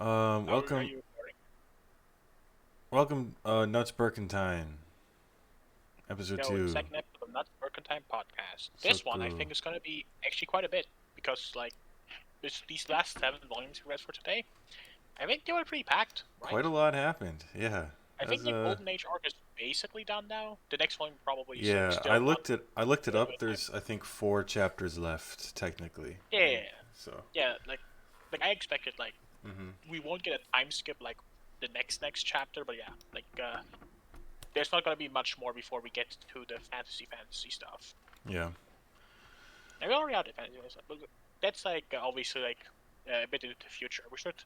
Are Welcome, you recording? Nuts Berkin Time, episode No, the 2. second episode of Nuts Berkin Time Podcast. So This one I cool. think is gonna be actually quite a bit because these last 7 volumes we read for today, I think they were pretty packed, Quite right? a lot happened. Yeah. I think As the Golden Age arc is basically done now. The next volume probably is yeah, I still not looked it I looked it a up. bit time. There's I think 4 chapters left technically. Yeah, yeah, yeah. So, Yeah, like I expected mhm. we won't get a time skip like the next chapter, but yeah, there's not gonna be much more before we get to the fantasy stuff. Yeah. I we already had the fantasy stuff, but that's obviously a bit into the future. We should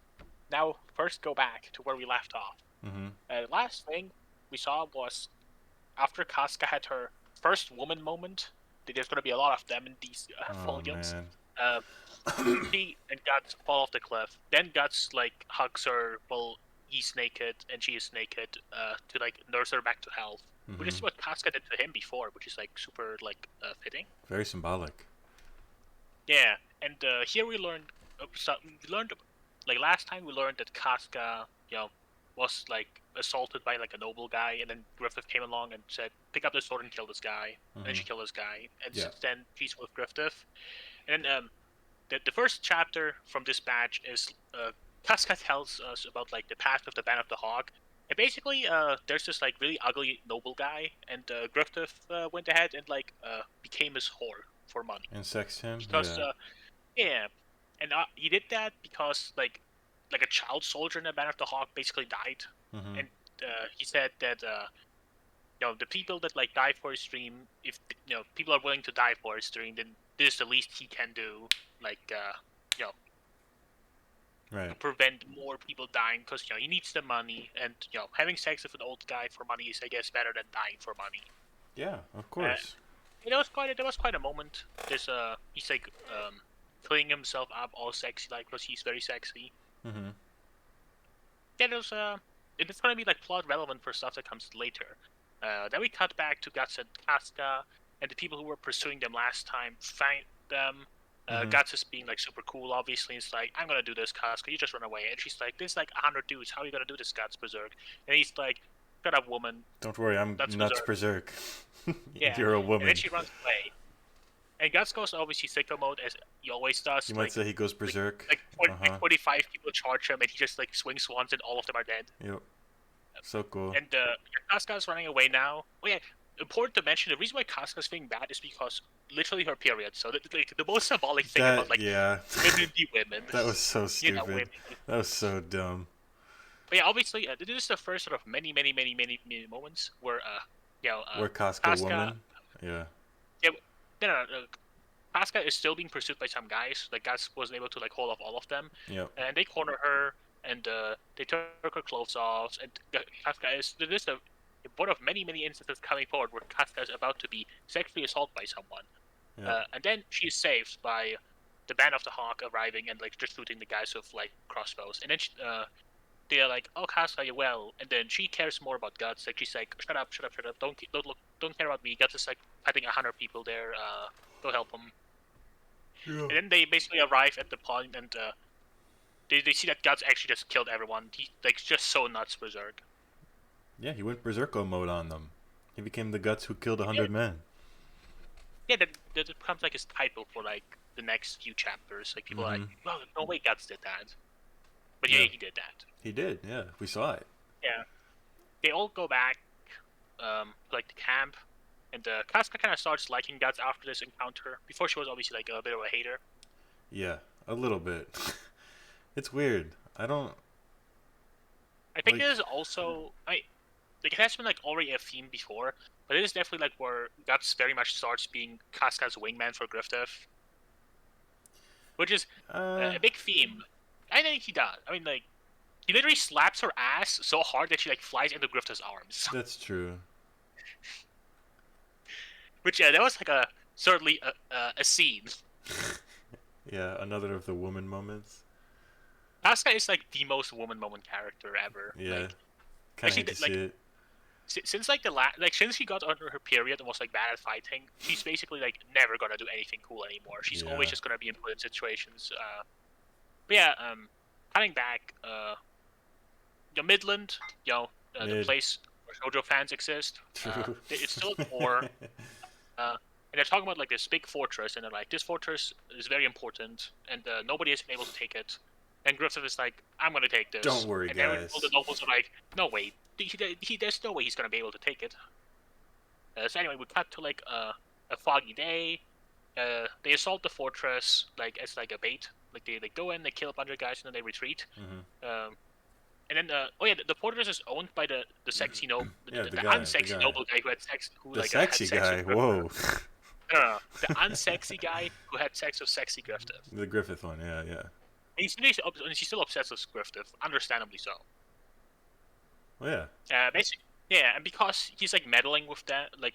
now first go back to where we left off. Mhm. The last thing we saw was after Casca had her first woman moment. There's going to be a lot of them in these Oh volumes. man. Uh, she and Guts fall off the cliff. Then Guts hugs her while he's naked and she is naked to nurse her back to health. Which is Mhm. what Casca did to him before, which is super fitting. Very symbolic. Yeah, and here we learned last time we learned that Casca, was assaulted by a noble guy, and then Griffith came along and said, "Pick up the sword and kill this guy," and then Mhm. she killed this guy, and Yeah. since then she's with Griffith. And then the first chapter from this batch is Casca tells us about the past of the Band of the Hawk. And basically, there's this really ugly noble guy, and Griffith went ahead and became his whore for money And sex him? because Yeah. yeah, and he did that because a child soldier in the Band of the Hawk basically died, Mhm. and he said that the people that die for his dream, if people are willing to die for his dream, then this is the least he can do, you know to Right. prevent more people dying because he needs the money, and having sex with an old guy for money is I guess better than dying for money. Yeah, of Uh, course. there was quite a moment. There's he's cleaning himself up all sexy because he's very sexy. Mhm. Yeah, there's it's gonna be plot relevant for stuff that comes later. Then we cut back to Guts and Casca, and the people who were pursuing them last time find them. Mhm. Guts is being super cool, obviously. It's like, I'm gonna do this, Casca. You just run away. And she's like, there's 100 dudes. How are you gonna do this, Guts Berserk? And he's like, shut up, woman. Don't worry, I'm Guts nuts Berserk. berserk. Yeah. You're a And then woman. she runs away. And Guts goes obviously sicko mode as he always does. You might say he goes Like, berserk. like Uh-huh. 45 people charge him, and he just swings once, and all of them are dead. Yep. So cool. And Casca's running away now. Oh yeah, important to mention, the reason why Casca's being bad is because literally her period. So the most symbolic thing about That yeah. women be women. That was so Women. stupid. That was so dumb. But yeah, obviously, this is the first sort of many moments where Where Casca Casca, woman? Yeah. yeah, no, Casca is still being pursued by some guys. Gus wasn't able to hold off all of them, Yep. and they corner her, and they took her clothes off, and Casca is this is one of many instances coming forward where Casca is about to be sexually assaulted by someone, Yep. and then she is saved by the Band of the Hawk arriving and just shooting the guys with crossbows, and then they're like, "Oh, Casca, you're well," and then she cares more about Guts. She's like, "Shut up, shut up, shut up! Don't care about me. Guts is fighting 100 people there. Go help him." Yeah. And then they basically arrive at the point, and they see that Guts actually just killed everyone. He just so nuts berserk. Yeah, he went berserko mode on them. He became the guts who killed a Yeah, hundred men. yeah, that becomes his title for the next few chapters. People are like, Mm-hmm. well, no way Guts did that, but yeah, Yeah. he did that. He did, yeah. We saw it. Yeah, they all go back, to camp, and Casca kind of starts liking Guts after this encounter. Before she was obviously a bit of a hater. Yeah. A little bit. It's weird. I don't I think like this is also it has been already a theme before, but it is definitely where Guts very much starts being Casca's wingman for Griffith, which is uh a big theme. I think he does. I mean, he literally slaps her ass so hard that she flies into Griffith's arms. that's true. Which that was certainly a scene. Yeah, another of the woman moments. Casca is the most woman moment character ever. Yeah. Kinda hate Actually, to see it. since since she got under her period and was bad at fighting, she's basically never gonna do anything cool anymore. She's Yeah. always just gonna be in important situations. But yeah, cutting back, the Midland, the place where JoJo fans exist. True. It's still at war. And they're talking about like this big fortress, and they're like, this fortress is very important, and nobody has been able to take it. And Griffith is like, I'm gonna take this. Don't worry, and guys. all the nobles are like, no way, there's no way he's gonna be able to take it. So anyway, we cut to like a foggy day. They assault the fortress like as like a bait. Like they go in, they kill a bunch of guys, and then they retreat. Mm-hmm. And then the fortress is owned by the sexy noble, Yeah, the guy, unsexy noble guy who had sex. Who, the like, sexy had sex guy. with Griffith. Whoa. No, the unsexy guy who had sex with sexy Griffith. The Griffith one. Yeah. And he's still obsessed with Griffith, understandably so. Well, yeah. Basically, yeah, and because he's like meddling with that, like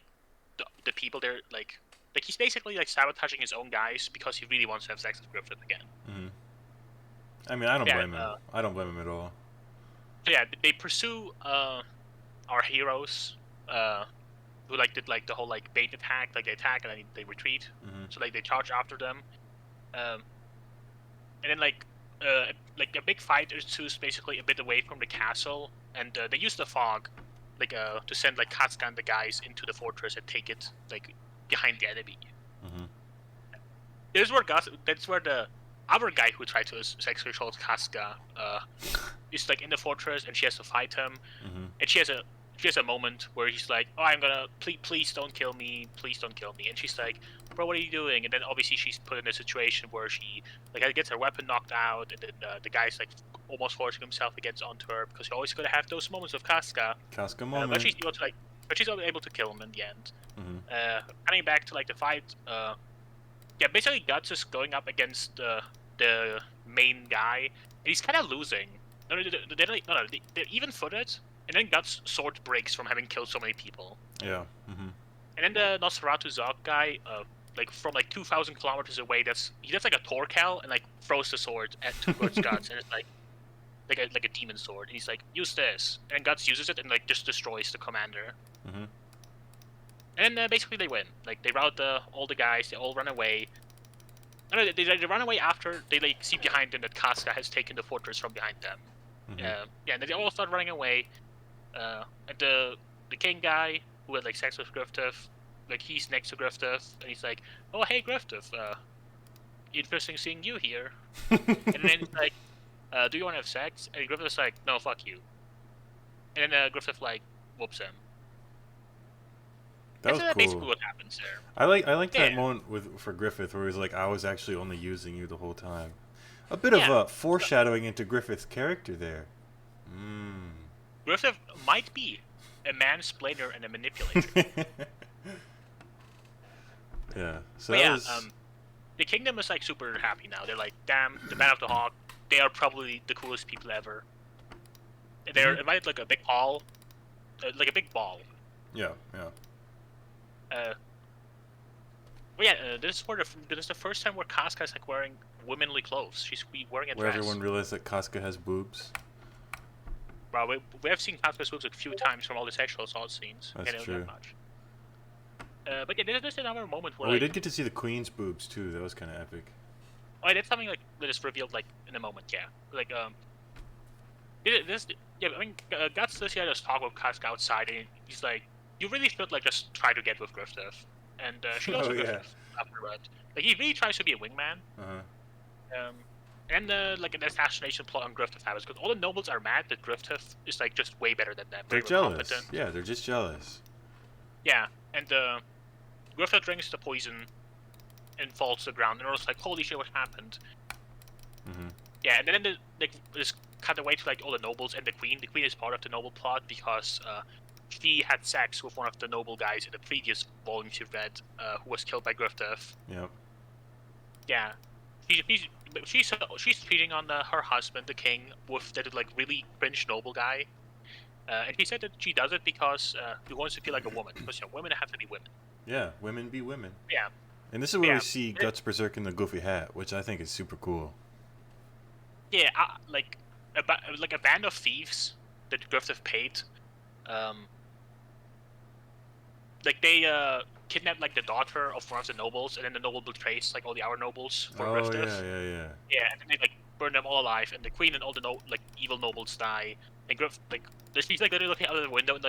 the people there, like he's basically like sabotaging his own guys because he really wants to have sex with Griffith again. Mm-hmm. I mean, I don't blame him. I don't blame him at all. So yeah, they pursue our heroes, who like did like the whole like bait attack, like they attack and then they retreat. Mm-hmm. So like they charge after them, and then like a big fight ensues basically a bit away from the castle, and they use the fog, like to send like Katsuka and the guys into the fortress and take it like behind the enemy. Mm-hmm. That's where the other guy who tried to sexually assault Katsuka is like in the fortress, and she has to fight him, Mm-hmm. and she has a moment where he's like, "Oh, I'm gonna please don't kill me, and she's like, "Bro, what are you doing?" And then obviously she's put in a situation where she like gets her weapon knocked out, and then the guy's like almost forcing himself against onto her because you always gotta have those moments with Katsuka. Casca moment. But she's able to kill him in the end. Mm-hmm. Coming back to like the fight, basically Guts is going up against the main guy, and he's kind of losing. They're even-footed, and then Guts' sword breaks from having killed so many people. Yeah. Mm-hmm. And then the Nosferatu Zog guy, like from like 2,000 kilometers away, he does like a Torkel and like throws the sword towards Guts, and it's like a demon sword, and he's like, use this, and then Guts uses it and like just destroys the commander. Mm-hmm. And then basically they win. Like they rout all the guys, they all run away. No, they run away after they like see behind them that Casca has taken the fortress from behind them. Mm-hmm. And then they all start running away. And the king guy who had like sex with Griffith, like he's next to Griffith, and he's like, "Oh hey Griffith, interesting seeing you here." And then he's like, "Do you want to have sex?" And Griffith's like, "No, fuck you." And then Griffith like whoops him. That was cool. Basically what happens there. I like that moment for Griffith where he's like, "I was actually only using you the whole time." A bit of foreshadowing into Griffith's character there. Griffith might be a mansplainer and a manipulator. Yeah. So the kingdom is like super happy now. They're like, damn, the Man of the Hawk. They are probably the coolest people ever. And they're invited to like a big hall, like a big ball. Yeah. This is the first time where Casca is like wearing womanly clothes. She's wearing a dress. Where everyone realized that Casca has boobs. Bro, we have seen Casca's boobs a few times from all the sexual assault scenes. That's true. Much. But yeah, there's another moment where we did get to see the Queen's boobs too. That was kind of epic. Oh, that's something like that is revealed like in a moment. Yeah, like Guts this guy just talk with Casca outside, and he's like, "You really should like just try to get with Griffith." And she goes to Griffith afterward. Like he really tries to be a wingman. And like an assassination plot on Griffith happens because all the nobles are mad that Griffith is like just way better than them. They're jealous. Yeah, they're just jealous. Yeah, and Griffith drinks the poison and falls to the ground, and they're just like, "Holy shit, what happened?" Yeah, and then this cut away to like all the nobles and the queen. The queen is part of the noble plot because she had sex with one of the noble guys in the previous volume she read, who was killed by Griffith. Yep. Yeah, she's cheating on her husband, the king, with that like really cringe noble guy. And she said that she does it because she wants to feel like a woman. Because women have to be women. Yeah, women be women. Yeah. And this is where we see Guts Berserk in the goofy hat, which I think is super cool. Yeah, like a band of thieves that Griffith paid. Like they kidnapped like the daughter of one of the nobles, and then the noble betrays like all the other nobles for Griffith. Yeah. Yeah, and then they like burn them all alive, and the queen and all the evil nobles die. And she's like literally looking out of the window and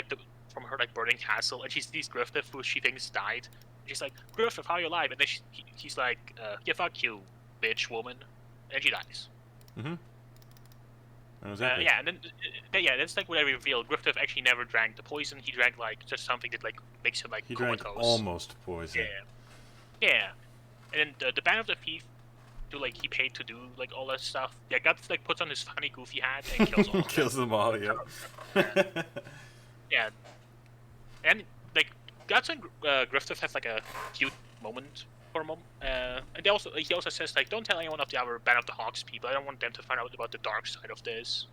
from her like burning castle, and she sees Griffith, who she thinks died. She's like, Griffith, how are you alive? And then he's like, yeah, fuck you, bitch, woman, and she dies. Mm-hmm. And then that's like what I revealed. Griffith actually never drank the poison. He drank like just something that like makes him like he comatose. Drank almost poison. Yeah. And then the Band of the Thief, he paid to do like all that stuff. Yeah, Guts like puts on his funny goofy hat and kills all. Kills them all. Yeah. Yeah. And like Guts and Griffith have like a cute moment for a moment. And he also says like, don't tell anyone of the other Band of the Hawks people. I don't want them to find out about the dark side of this.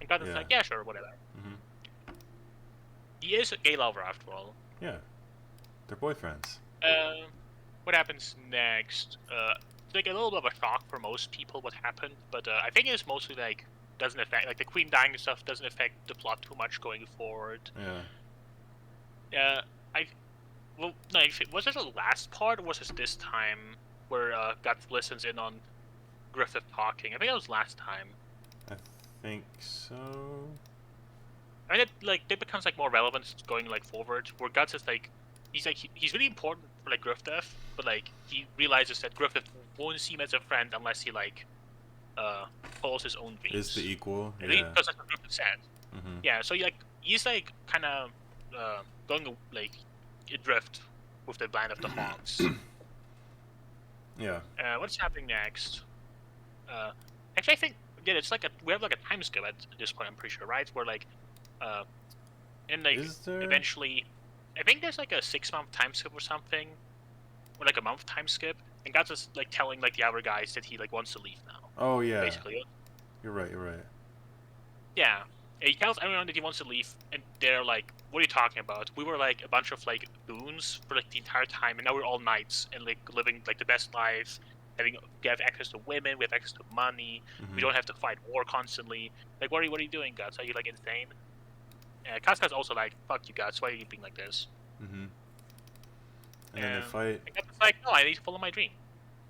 And Guts is like, yeah, sure, whatever. Mm-hmm. He is a gay lover after all. Yeah. They're boyfriends. What happens next? It's like a little bit of a shock for most people what happened, but I think it's mostly like doesn't affect like the queen dying and stuff doesn't affect the plot too much going forward. Yeah. Was it the last part or was it this time where Guts listens in on Griffith talking? I think it was last time. I think so. I mean, it becomes like more relevant going like forward. Where Guts is like, he's really important for like Griffith, but like he realizes that Griffith won't see him as a friend unless he like follows his own dreams. Is the equal? Yeah. Because that's what Griffith said. Mm-hmm. Yeah. So he's like kind of going like adrift with the Band of the Hawks. Yeah. What's happening next? Actually, I think it's like we have like a time skip at this point. I'm pretty sure, right? Where like, and like eventually, I think there's like a 6-month time skip or something, or like a month time skip, and God's just like telling like the other guys that he like wants to leave now. Oh yeah. Basically. You're right. Yeah. He tells everyone that he wants to leave, and they're like, "What are you talking about? We were like a bunch of like goons for like the entire time, and now we're all knights and like living like the best lives. We have access to women, we have access to money. Mm-hmm. We don't have to fight war constantly. Like, what are you doing, Guts? Are you like insane?" Casca's also like, "Fuck you, Guts. Why are you being like this?" Mm-hmm. And then they fight. And Guts is like, "No, I need to follow my dream."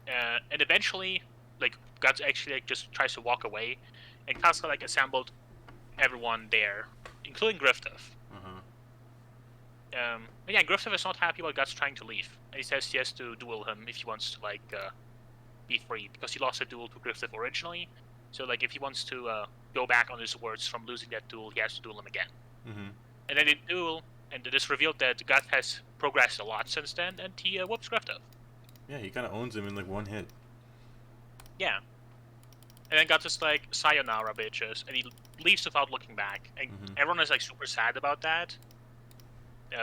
And eventually, like Guts actually like just tries to walk away, and Casca like assembled everyone there, including Griffith. But yeah, Griffith is not happy about Guts trying to leave, and he says he has to duel him if he wants to like be free, because he lost a duel to Griffith originally. So like if he wants to go back on his words from losing that duel, he has to duel him again. Mm-hmm. And then they duel, and it is revealed that Guts has progressed a lot since then, and he whoops Griffith. Yeah, he kind of owns him in like one hit. Yeah. And then Guts is like, "Sayonara, bitches," and he leaves without looking back. And everyone is like super sad about that.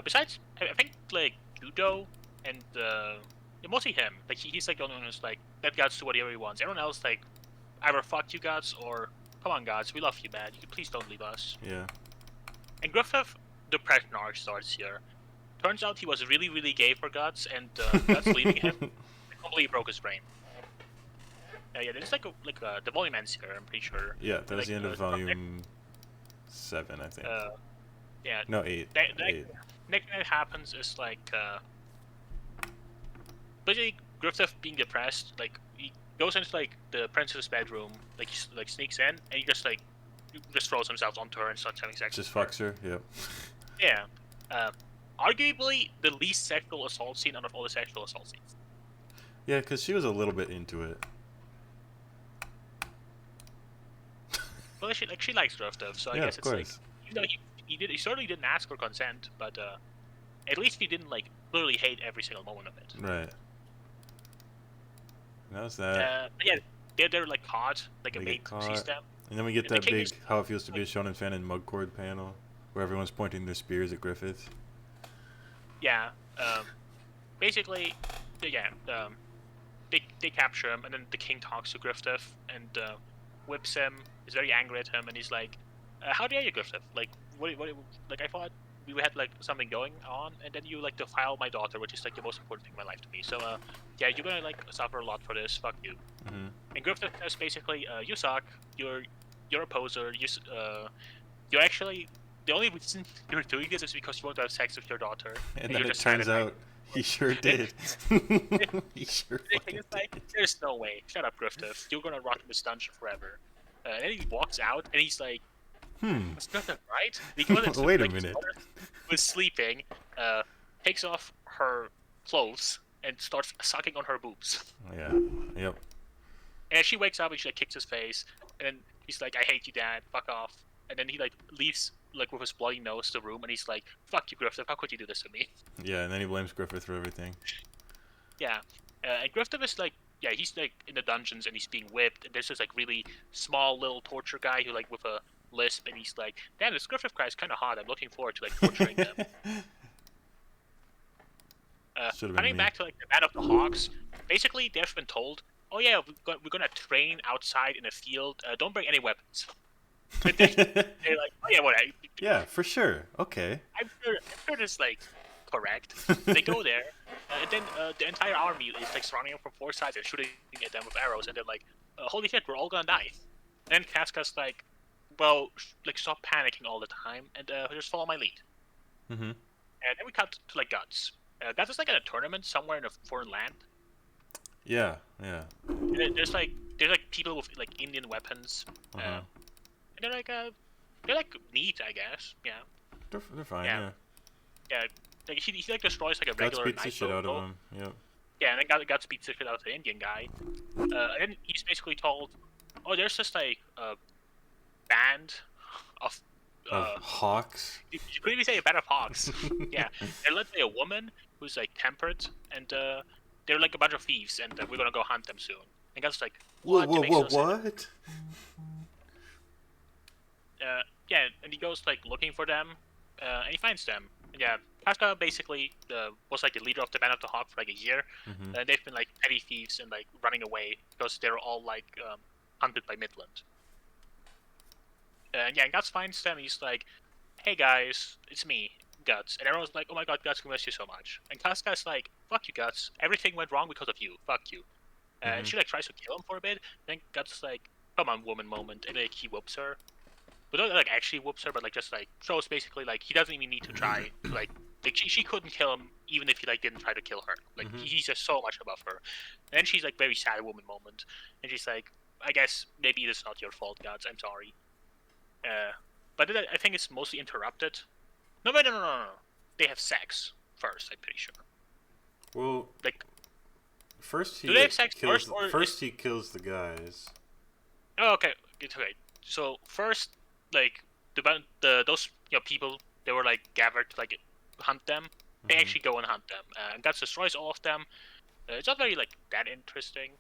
Besides, I think like Judo and mostly him. Like he's like the only one who's like, let Guts do whatever he wants. Everyone else like, either fuck you, Guts, or come on, Guts, we love you, man. Please don't leave us. Yeah. And Griffith, the depression arc starts here. Turns out he was really, really gay for Guts, and Guts leaving him completely broke his brain. Yeah, there's like the volume ends here, I'm pretty sure. Yeah, that was the end of volume 7, I think. Yeah. No, 8. 8. Next thing that happens is like basically Griffith being depressed, like he goes into like the princess's bedroom, like he like sneaks in, and he just throws himself onto her and starts having sex. Just fucks her. Yep. Yeah. Arguably the least sexual assault scene out of all the sexual assault scenes. Yeah, because she was a little bit into it. Well, she likes Griffith, so I guess it's like, even though he certainly didn't ask for consent, but at least he didn't like literally hate every single moment of it. Right. That was that. But yeah, they're like caught, like a maid sees them. And then we get that big How It Feels to Be a Shonen Fan in Mugcord panel, where everyone's pointing their spears at Griffith. Yeah. Basically, yeah. They capture him, and then the king talks to Griffith and whips him. Is very angry at him, and he's like, "How dare you, Griffith? Like, what? Like, I thought we had like something going on, and then you like defile my daughter, which is like the most important thing in my life to me. So, yeah, you're gonna like suffer a lot for this. Fuck you." Mm-hmm. And Griffith says basically, "You suck. You're a poser. You're actually the only reason you're doing this is because you want to have sex with your daughter." And then it turns out He sure did. He sure fucking It's like, did. there's no way. Shut up, Griffith. You're gonna rot in this dungeon forever. And then he walks out, and he's like, "That's Griffith, right?" And he goes into Wait a like his minute. mother was sleeping, takes off her clothes and starts sucking on her boobs. Yeah. Yep. And she wakes up and she like kicks his face, and then he's like, "I hate you, Dad. Fuck off." And then he like leaves like with his bloody nose the room, and he's like, "Fuck you, Griffith. How could you do this to me?" Yeah, and then he blames Griffith for everything. Yeah. And Griffith is like, yeah, he's like in the dungeons and he's being whipped, and there's this like really small little torture guy who like with a lisp, and he's like, "Damn, this Griffith guy is kind of hot. I'm looking forward to like torturing them." Should have been Coming me. back to like the Man of the Hawks, basically they've been told, "Oh yeah, we're gonna train outside in a field. Don't bring any weapons." And they're like, "Oh yeah, what? Yeah, for sure. Okay. I'm sure this is like correct." They go there, and then the entire army is like surrounding them from four sides and shooting at them with arrows, and they're like, "Holy shit, we're all gonna die." And then Casca's like, "Well, like stop panicking all the time and just follow my lead." Mm-hmm. And then we cut to like Guts. Guts is like in a tournament somewhere in a foreign land. Yeah, yeah. And there's like people with like Indian weapons, Uh-huh. and they're like neat, I guess. Yeah, They're fine, Yeah. yeah. yeah. Like he like destroys like a Guts regular beats the knight shit out of logo. him. Yep. Yeah, and then Guts beats the shit out of the Indian guy. And then he's basically told, "Oh, there's just like a band of Hawks. you could even say a band of hawks." Yeah, they're led by a woman who's like temperate, and they're like a bunch of thieves, and we're gonna go hunt them soon. And Guts is like, "What? That makes no sense." What? Yeah, and he goes like looking for them, and he finds them. Yeah, Casca basically was like the leader of the Band of the Hawk for like a year, Mm-hmm. and they've been like petty thieves and like running away because they're all like hunted by Midland. And yeah, Guts finds them. And he's like, "Hey guys, it's me, Guts," and everyone's like, "Oh my God, Guts, we miss you so much." And Casca's like, "Fuck you, Guts. Everything went wrong because of you. Fuck you." And she like tries to kill him for a bit. Then Guts is like, "Come on, woman moment," and like he whoops her. But not like actually whoops her, but like just like shows basically like he doesn't even need to try. Like she couldn't kill him even if he like didn't try to kill her. Like he's just so much above her. And then she's like very sad woman moment, and she's like, "I guess maybe it is not your fault, Guts. I'm sorry." But then I think it's mostly interrupted. No. They have sex first. I'm pretty sure. Well, Like, first he do they have like, sex kills. first, or First he kills the guys. Oh, okay. It's okay. So first, like those people, they were like gathered to like hunt them. They actually go and hunt them. Guts destroys all of them. It's not very like that interesting.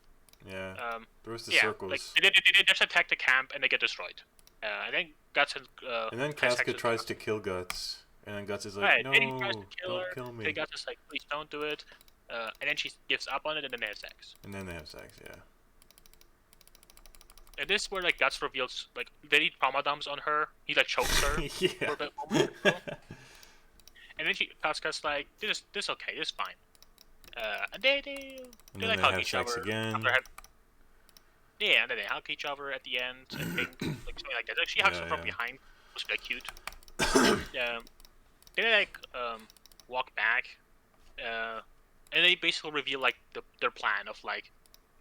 Yeah. There was the Yeah, circles. like they just attack the camp and they get destroyed. And then Guts and then Casca tries to kill Guts, and then Guts is like, right, "No, and he tries to kill don't her. kill me." And Guts is like, "Please don't do it." And then she gives up on it, and then they have sex. And then they have sex. Yeah. And this is where like Guts reveals like very trauma dumps on her. He like chokes her Yeah. for a bit. And then Casca's like, "This is okay. This is fine." And they And like then they hug have each sex other. again. Yeah, and then they hug each other at the end. I think like something like that. Like, she hugs Yeah, him from yeah. behind. It was like cute. Yeah. Then they like walk back, and they basically reveal like their plan of like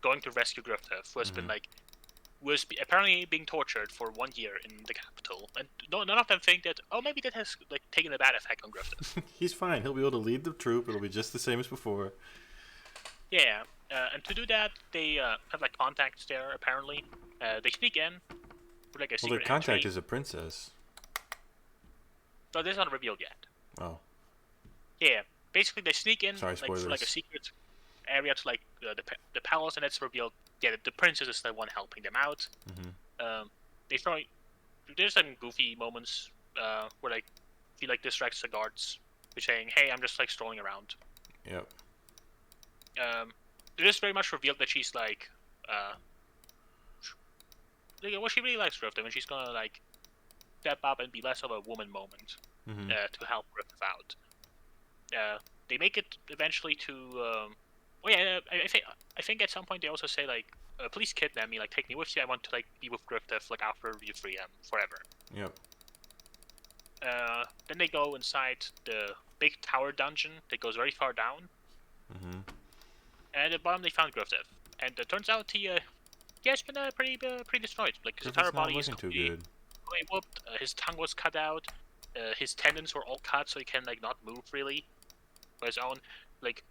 going to rescue Griffith, who has been like apparently being tortured for 1 year in the capital, and none of them think that maybe that has like taken a bad effect on Griffith. He's fine. He'll be able to lead the troop. It'll be just the same as before. Yeah, and to do that, they have like contacts there. Apparently, they sneak in with like a Well, their secret contact entry. is a princess. So this is not revealed yet. Oh. Yeah, basically they sneak in Sorry, like for like a spoilers. secret area to like the palace, and it's revealed. Yeah, the princess is the one helping them out. They probably there's some goofy moments where like he like distracts the guards by saying, "Hey, I'm just like strolling around." Yep. It is very much revealed that she's like, well, she really likes Griffith, and she's gonna like step up and be less of a woman moment to help Griffith out. They make it eventually to. I think at some point they also say like, "Please kidnap me, like take me with you. I want to like be with Griffith like after you free him forever." Yep. Then they go inside the big tower dungeon that goes very far down. Mm-hmm. And at the bottom they found Griffith. And it turns out he has been pretty destroyed. Like his Griffith's entire not body is looking too completely good. whooped. His tongue was cut out. His tendons were all cut, so he can like not move really by his own. Like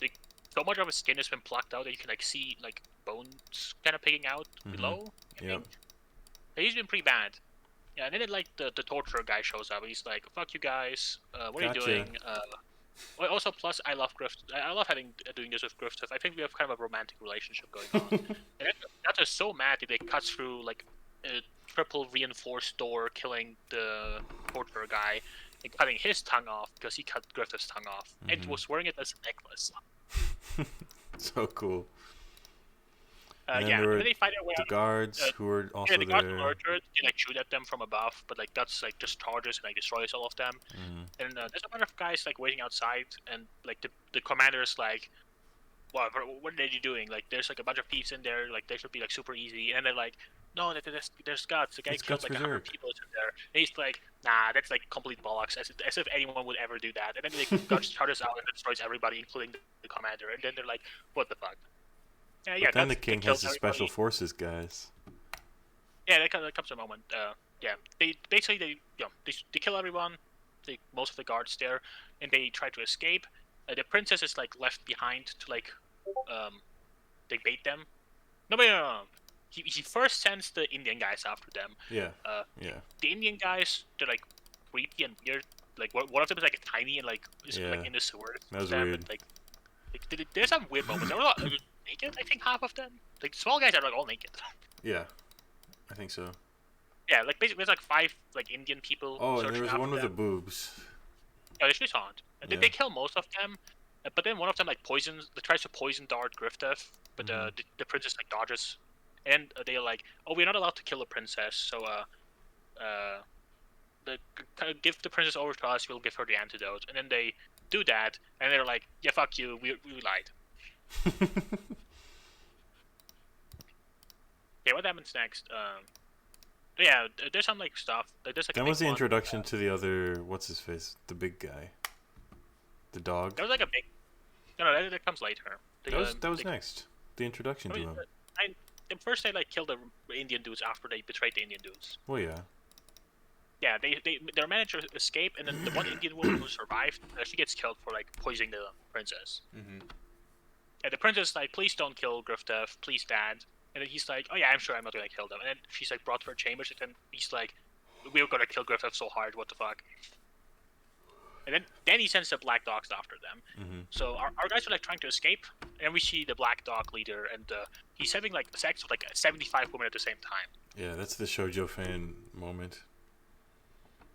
so much of his skin has been plucked out that you can like see like bones kind of picking out below. I think. He's been pretty bad. Yeah, and then like the torturer guy shows up. He's like, "Fuck you guys! What are you doing?" Well, also, plus I love Griffith. I love doing this with Griffith. I think we have kind of a romantic relationship going on. And that's just so mad that they cut through like a triple reinforced door, killing the torturer guy, and cutting his tongue off because he cut Griffith's tongue off and was wearing it as a necklace. So cool. And then they find their way the out. guards who were also the guards there. were murdered. They like shoot at them from above, but like that's like just charges and like destroys all of them. And there's a bunch of guys like waiting outside, and like the commander's like, what are they doing? Like there's like a bunch of thieves in there. Like they should be like super easy. And they're like, no, there's guts. The guy killed like 100 people in there. And he's like, nah, that's like complete bollocks. As if anyone would ever do that. And then the guts charges out and destroys everybody, including the commander. And then they're like, what the fuck? But then the king has the special forces guys. Yeah, that comes a moment. They kill everyone. Most of the guards there, and they try to escape. The princess is like left behind to like they bait them. No. He first sends the Indian guys after them. Yeah. The Indian guys, they're like creepy and weird. Like one of them is like tiny and like is like in the sewers. That was weird. And, like there's some weird moments. There were a lot naked. I think half of them. Like small guys are like all naked. Yeah, I think so. Yeah, like basically there's like 5 like Indian people. Oh, and there was one with the boobs. Yeah, they should haunt. And they kill most of them, but then one of them like tries to poison dart Griffith, but the princess like dodges, and they're like, oh, we're not allowed to kill a princess, so give the princess over to us. We'll give her the antidote, and then they do that, and they're like, yeah, fuck you, we lied. Okay, what happens next? Yeah, there's some like stuff. Like, there's like that was the introduction to the other. What's his face? The big guy. The dog. That was like a big. No, that comes later. That was next. The introduction to him. First they like kill the Indian dudes after they betrayed the Indian dudes. Well, yeah. Yeah, their manager escape, and then the one Indian woman who survived, she gets killed for like poisoning the princess. And the princess is like, please don't kill Griffith, please, Dad. And then he's like, oh yeah, I'm sure I'm not gonna kill them. And then she's like brought to her chambers, and then he's like, we're gonna kill Griffith so hard, what the fuck. And then he sends the black dogs after them. So our guys are like trying to escape, and we see the black dog leader, and he's having like sex with like 75 women at the same time. Yeah, that's the shoujo fan moment.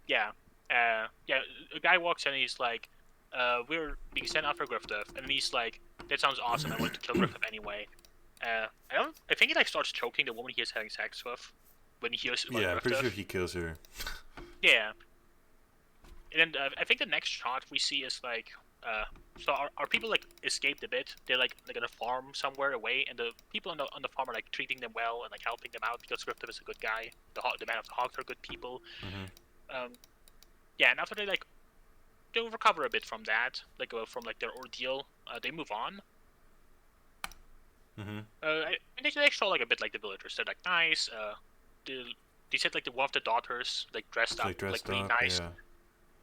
Yeah, a guy walks in and he's like, we're being sent after Griffith, and he's like, that sounds awesome, I want to kill Griffith anyway. I think he like starts choking the woman he is having sex with when he hears about I'm Griffith. pretty sure he kills her. Yeah. And then I think the next shot we see is like, so our people like escaped a bit. They're like in a farm somewhere away, and the people on the farm are like treating them well and like helping them out because Griffith is a good guy. The man of the hogs are good people. And after they recover a bit from that, like from like their ordeal, they move on. And they show like a bit like the villagers. They're like nice. They said like one of the daughters like dressed up like really nice.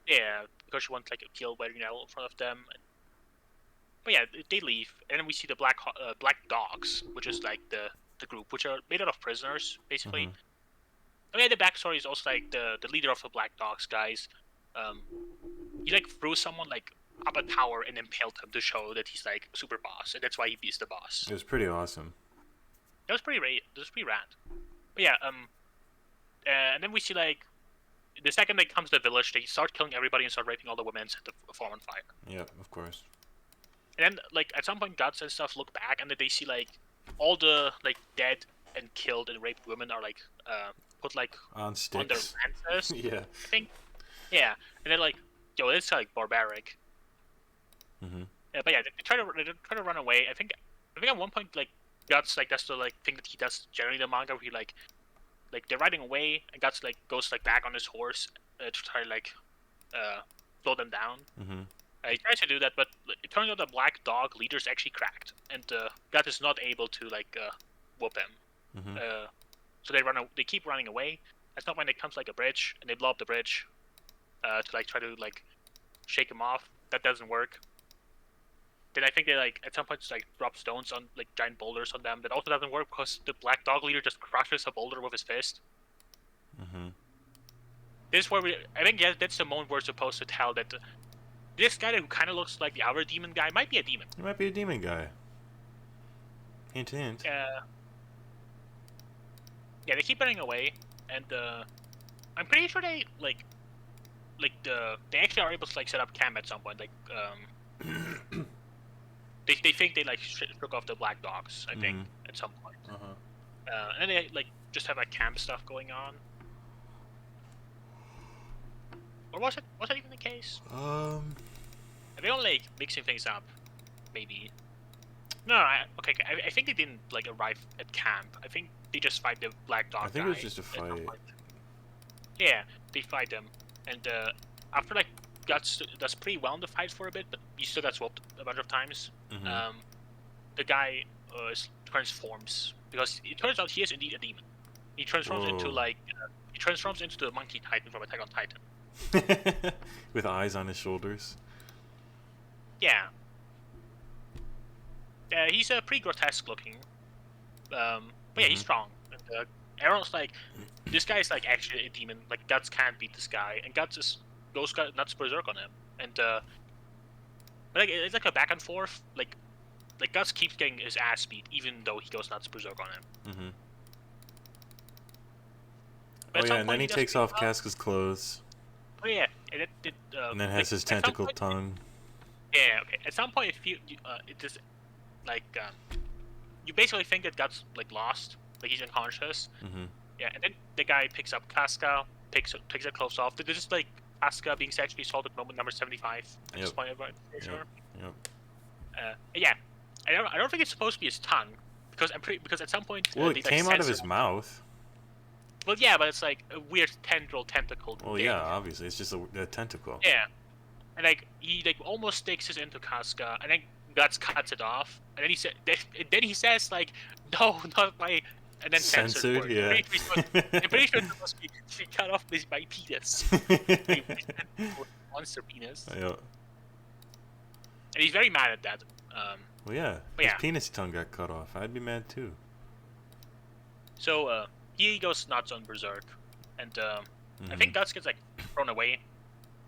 Yeah, because she wants like a kill wedding in front of them. But yeah, they leave, and then we see the black dogs, which is like the group, which are made out of prisoners basically. I mean, the backstory is also like the leader of the black dogs guys. He like threw someone like up a tower and impaled him to show that he's like super boss, and that's why he beats the boss. It was pretty awesome. That was pretty rad. But yeah, and then we see like the second they come to the village, they start killing everybody and start raping all the women and set the farm on fire. Yeah, of course. And then like at some point, guts and stuff look back, and then they see like all the like dead and killed and raped women are like put like on sticks. On their lances. Yeah. I think. Yeah, and they're like, yo, it's like barbaric. But yeah, they try to run away. I think at one point like Guts like that's the like thing that he does generally in the manga, where he like they're riding away and Guts like goes like back on his horse to try to like slow them down. Mm-hmm. He tries to do that, but it turns out the black dog leader is actually cracked, and God is not able to whoop him. Mm-hmm. So they keep running away. At some point, they come to a bridge, and they blow up the bridge to try to shake him off. That doesn't work. Then I think they at some point just drop stones on giant boulders on them. That also doesn't work because the black dog leader just crushes a boulder with his fist. Mm-hmm. This is where I think that's the moment we're supposed to tell that this guy who kind of looks like the other demon guy might be a demon. He might be a demon guy. Hint, hint. Yeah, they keep running away, and I'm pretty sure they they actually are able to set up camp at some point. They think they shook off the black dogs. I think at some point. And they just have camp stuff going on. Or was that even the case? Are they all mixing things up? Maybe. No, I think they didn't arrive at camp. I think they just fight the black dog. I think guy it was just a fight. Yeah, they fight them, and after Guts does pretty well in the fight for a bit, but he still got swapped a bunch of times. Mm-hmm. The guy transforms because it turns out he is indeed a demon. He transforms into the monkey titan from Attack on Titan. With eyes on his shoulders. Yeah. He's pretty grotesque looking. But yeah, he's strong. And Aaron's this guy's actually a demon. Guts can't beat this guy, and Guts goes nuts berserk on him. And it's a back and forth. Guts keeps getting his ass beat, even though he goes nuts berserk on him. Mm-hmm. But oh yeah, and then he takes off Casca's clothes. Oh yeah, and then has his tentacle tongue. Yeah, okay. At some point, it just you basically think that Guts lost, he's unconscious. Mm-hmm. Yeah, and then the guy picks up Casca, takes her clothes off. This is Casca being sexually assaulted moment number 75. At this point, I'm sure. Yep. Yeah, I don't think it's supposed to be his tongue because at some point. Well, it came out of his mouth. Well, yeah, but it's a weird tentacle. Well, thing. Yeah, obviously, it's just a tentacle. Yeah, and he almost sticks it into Casca, and then Guts cuts it off, and then he says no, not my, and then censored. Yeah. I'm pretty sure it must be she cut off my penis. Monster penis. Yeah. And he's very mad at that. Well, yeah, his penis tongue got cut off. I'd be mad too. So he goes nuts on berserk, and I think Guts gets thrown away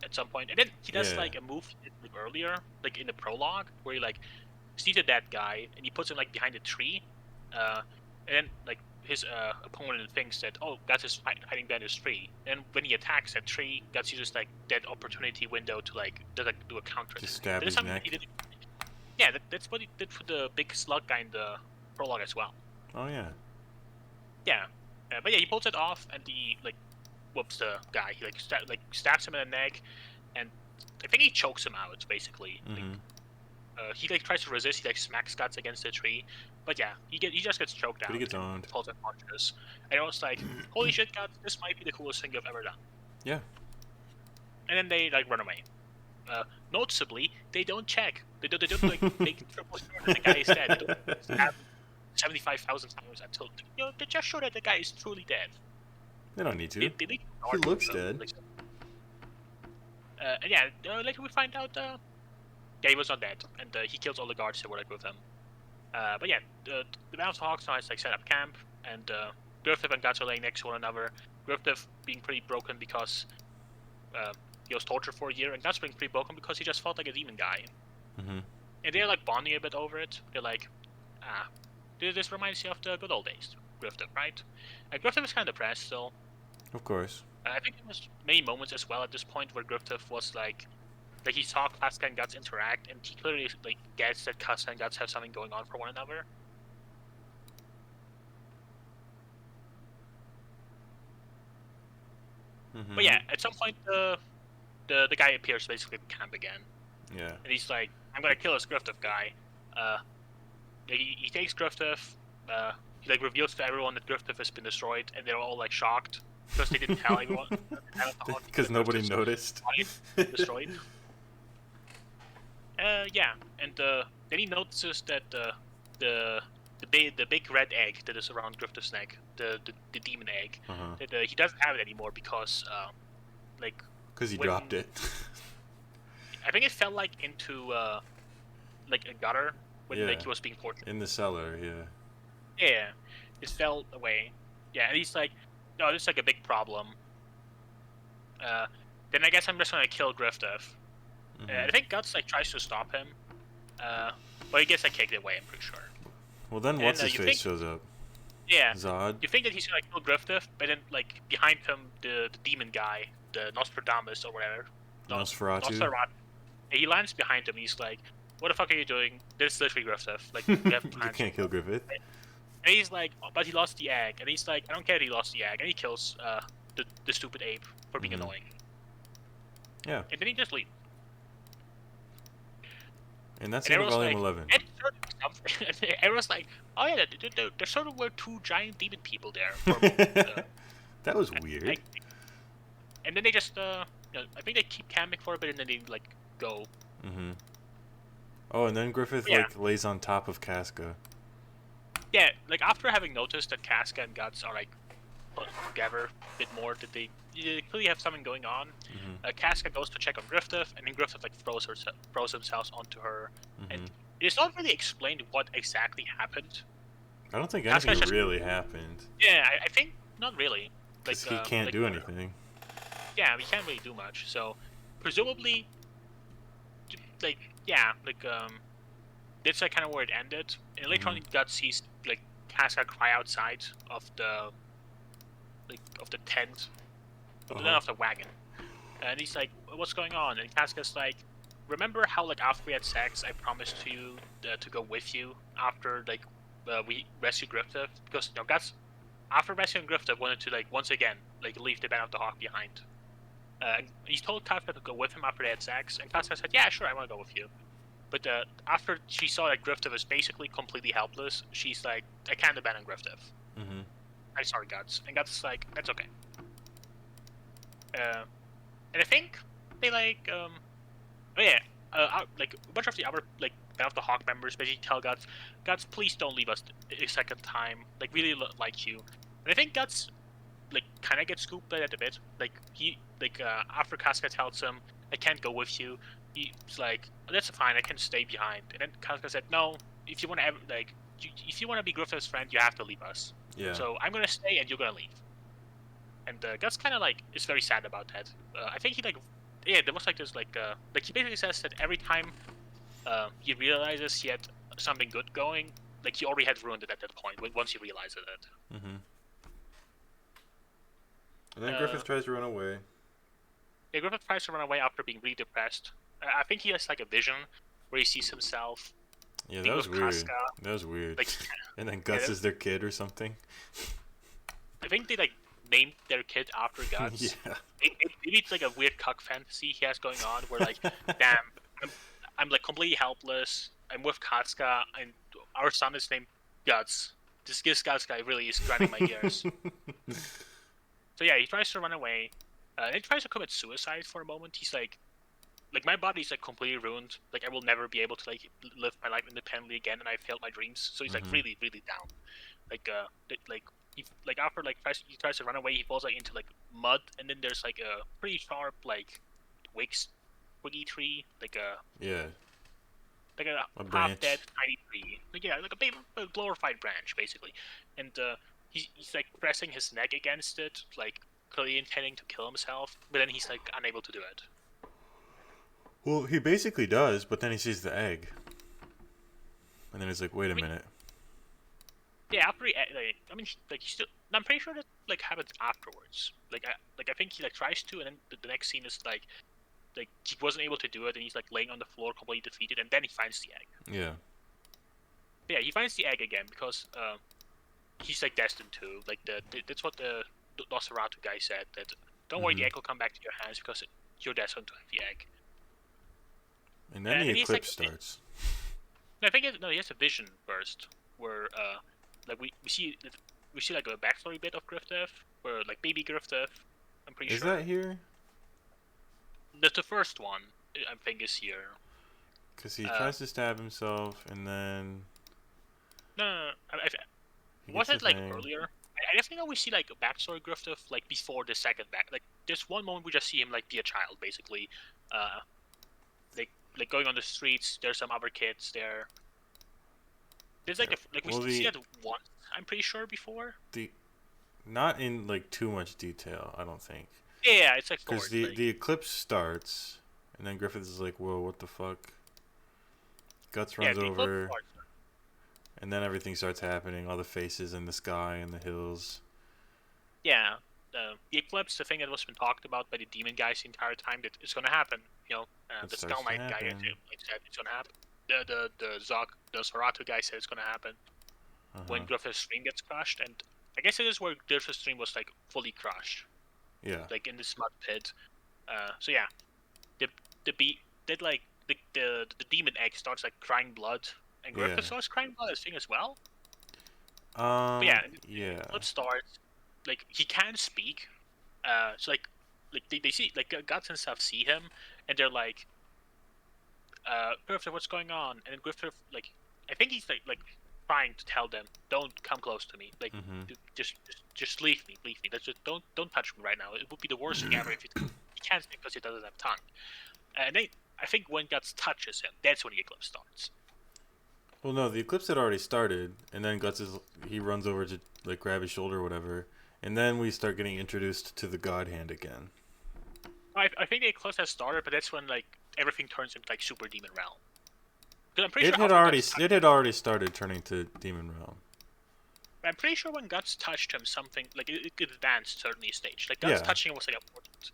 at some point, and then he does a move earlier, in the prologue, where he sees a dead guy and he puts him behind a tree, and then his opponent thinks that Guts is hiding behind this tree, and when he attacks that tree, Guts uses that opportunity window to do a counter. Just stab his neck. Yeah, that's what he did for the big slug guy in the prologue as well. Oh yeah. Yeah, but yeah, he pulls it off and he whoops the guy. He stabs him in the neck, and I think he chokes him out basically. Mm-hmm. He tries to resist. He smacks Guts against the tree, but yeah, he just gets choked out. But he gets owned. Pulls unconscious. And I was holy shit, Guts! This might be the coolest thing you've ever done. Yeah. And then they run away. Noticeably, they don't check. They don't make triple sure that the guy is dead. They don't stab 75,000 times until they just show that the guy is truly dead. They don't need to. He looks dead. And yeah, later we find out. Yeah, he was not dead, and he kills all the guards that were with him. But yeah, the Mountain Hawks now set up camp, and Griffith and Guts are laying next to one another. Griffith being pretty broken because he was tortured for a year, and Guts being pretty broken because he just felt like a demon guy. Mm-hmm. And they're bonding a bit over it. They're this reminds you of the good old days, Griffith, right? And Griffith is kind of depressed still. Of course. I think there was many moments as well at this point where Griffith was he saw Casca and Guts interact, and he clearly gets that Casca and Guts have something going on for one another. Mm-hmm. But yeah, at some point the guy appears basically in camp again. Yeah. And he's I'm gonna kill this Griffith guy. He takes Griffith. He reveals to everyone that Griffith has been destroyed, and they're all shocked. because they didn't tell anyone. Because nobody noticed. Destroyed. Yeah, and then he notices that the big red egg that is around Griffith's neck, the demon egg, that he doesn't have it anymore because because he dropped it. I think it fell into like a gutter when he was being tortured. In the cellar, yeah. Yeah, it fell away. Yeah, and he's like, no, this is like a big problem. Then I guess I'm just gonna kill Griffith. I think Guts tries to stop him, but he gets kicked away. I'm pretty sure. Well, then what's his face shows up? Yeah. Zod. You think that he's gonna kill Griffith, but then behind him the demon guy, the Nostradamus or whatever. Nosferatu. He lands behind him. He's like, "What the fuck are you doing? This is literally Griffith. You have You can't kill Griffith." And he's like, oh, "But he lost the egg." And he's like, "I don't care if he lost the egg." And he kills the stupid ape for being annoying. Yeah. And then he just leaves. And that's in volume 11. And everyone's like, "Oh yeah, there sort of were two giant demon people there." For a moment. That was weird. And then they just, I think they keep camping for a bit, and then they go. Oh, and then Griffith lays on top of Casca. Yeah, after having noticed that Casca and Guts are put together a bit more, that they clearly have something going on. Casca goes to check on Griffith, and then Griffith throws himself onto her, and it's not really explained what exactly happened. I don't think anything really happened. Yeah, I think not really. Because he can't do anything. Yeah, he can't really do much. So presumably, that's kind of where it ended. And later on, Guts sees Casca cry outside of the tent, of the wagon, and he's like, "What's going on?" And Casca's like, "Remember how after we had sex, I promised to you to go with you after we rescued Griffith, because Guts after rescuing Griffith wanted to once again leave the Band of the Hawk behind." He told Casca to go with him after they had sex, and Casca said, "Yeah, sure, I want to go with you." But after she saw that Griffith was basically completely helpless, she's like, "I can't abandon Griffith. I'm sorry, Guts." And Guts is like, "That's okay." And I think they a bunch of the other Band of the Hawk members basically tell Guts, "Please don't leave us a second time. Really like you." And I think Guts kind of gets scooped by that a bit. After Casca tells him, "I can't go with you," he's like, "That's fine, I can stay behind." And then Casca said, "No, if you want to if you want to be Griffith's friend, you have to leave us. Yeah. So I'm gonna stay and you're gonna leave." And Guts kind of is very sad about that. I think he there was this he basically says that every time he realizes he had something good going, he already had ruined it at that point once he realized it. And then Griffith tries to run away. Yeah, Griffith tries to run away after being really depressed. I think he has a vision where he sees himself. Yeah, that was weird. Casca. That was weird. And then Guts is their kid or something. I think they named their kid after Guts. Yeah. Maybe it's a weird cuck fantasy he has going on where damn, I'm completely helpless. I'm with Casca and our son is named Guts. This Guts guy really is grinding my gears. So yeah, he tries to run away. He tries to commit suicide for a moment. He's like my body's completely ruined. I will never be able to live my life independently again, and I failed my dreams. So he's really, really down. After he tries to run away, he falls into mud, and then there's a pretty sharp twiggy tree, a half dead tiny tree, a glorified branch basically, and he's pressing his neck against it, clearly intending to kill himself, but then he's unable to do it. Well, he basically does, but then he sees the egg, and then he's like, "Wait a minute." Yeah, after he still. I'm pretty sure that happens afterwards. I think he tries to, and then the next scene is he wasn't able to do it, and he's laying on the floor completely defeated, and then he finds the egg. Yeah. Yeah, he finds the egg again because he's destined to. That's what the Nosferatu guy said. That don't worry, the egg will come back to your hands because you're destined to have the egg. And then the eclipse starts. No, I think he has a vision first where we see a backstory bit of Griffith, where like baby Griffith. I'm pretty Is sure. that here? That's the first one. I think is here. Because he tries to stab himself, and then No. he Was gets the it like thing. earlier? I definitely know we see like a backstory Griffith like before the second back. Like there's one moment we just see him like be a child basically, uh, like going on the streets. There's some other kids there. There's like we see that once. I'm pretty sure before. Not in like too much detail, I don't think. Yeah, it's like because the eclipse starts, and then Griffith is like, "Whoa, what the fuck?" Guts runs over, and then everything starts happening. All the faces in the sky and the hills. Yeah, the eclipse, the thing that was been talked about by the demon guys the entire time, that it's gonna happen. You know, the Skull Knight guy said it's gonna happen. The Zaratu guy said it's gonna happen when Griffith's stream gets crushed, and I guess it is where Griffith's stream was like fully crushed. Yeah. Like in this mud pit. So yeah, the demon egg starts like crying blood, and Griffith starts crying blood as well. But yeah, yeah. The eclipse starts. Like he can speak. So like they see like Guts and stuff see him, and they're like, Griffith, what's going on? And then Griffith, like, I think he's like trying to tell them, don't come close to me. Like, just leave me. Just don't touch me right now. It would be the worst thing ever if he can't because he doesn't have tongue. And then I think when Guts touches him, that's when the eclipse starts. Well, no, the eclipse had already started, and then he runs over to like grab his shoulder or whatever, and then we start getting introduced to the God Hand again. I think the eclipse has started, but that's when like everything turns into like Super Demon Realm. I'm pretty sure it had already started turning to Demon Realm. I'm pretty sure when Guts touched him, something like it advanced certainly a stage. Like Guts touching him was like important.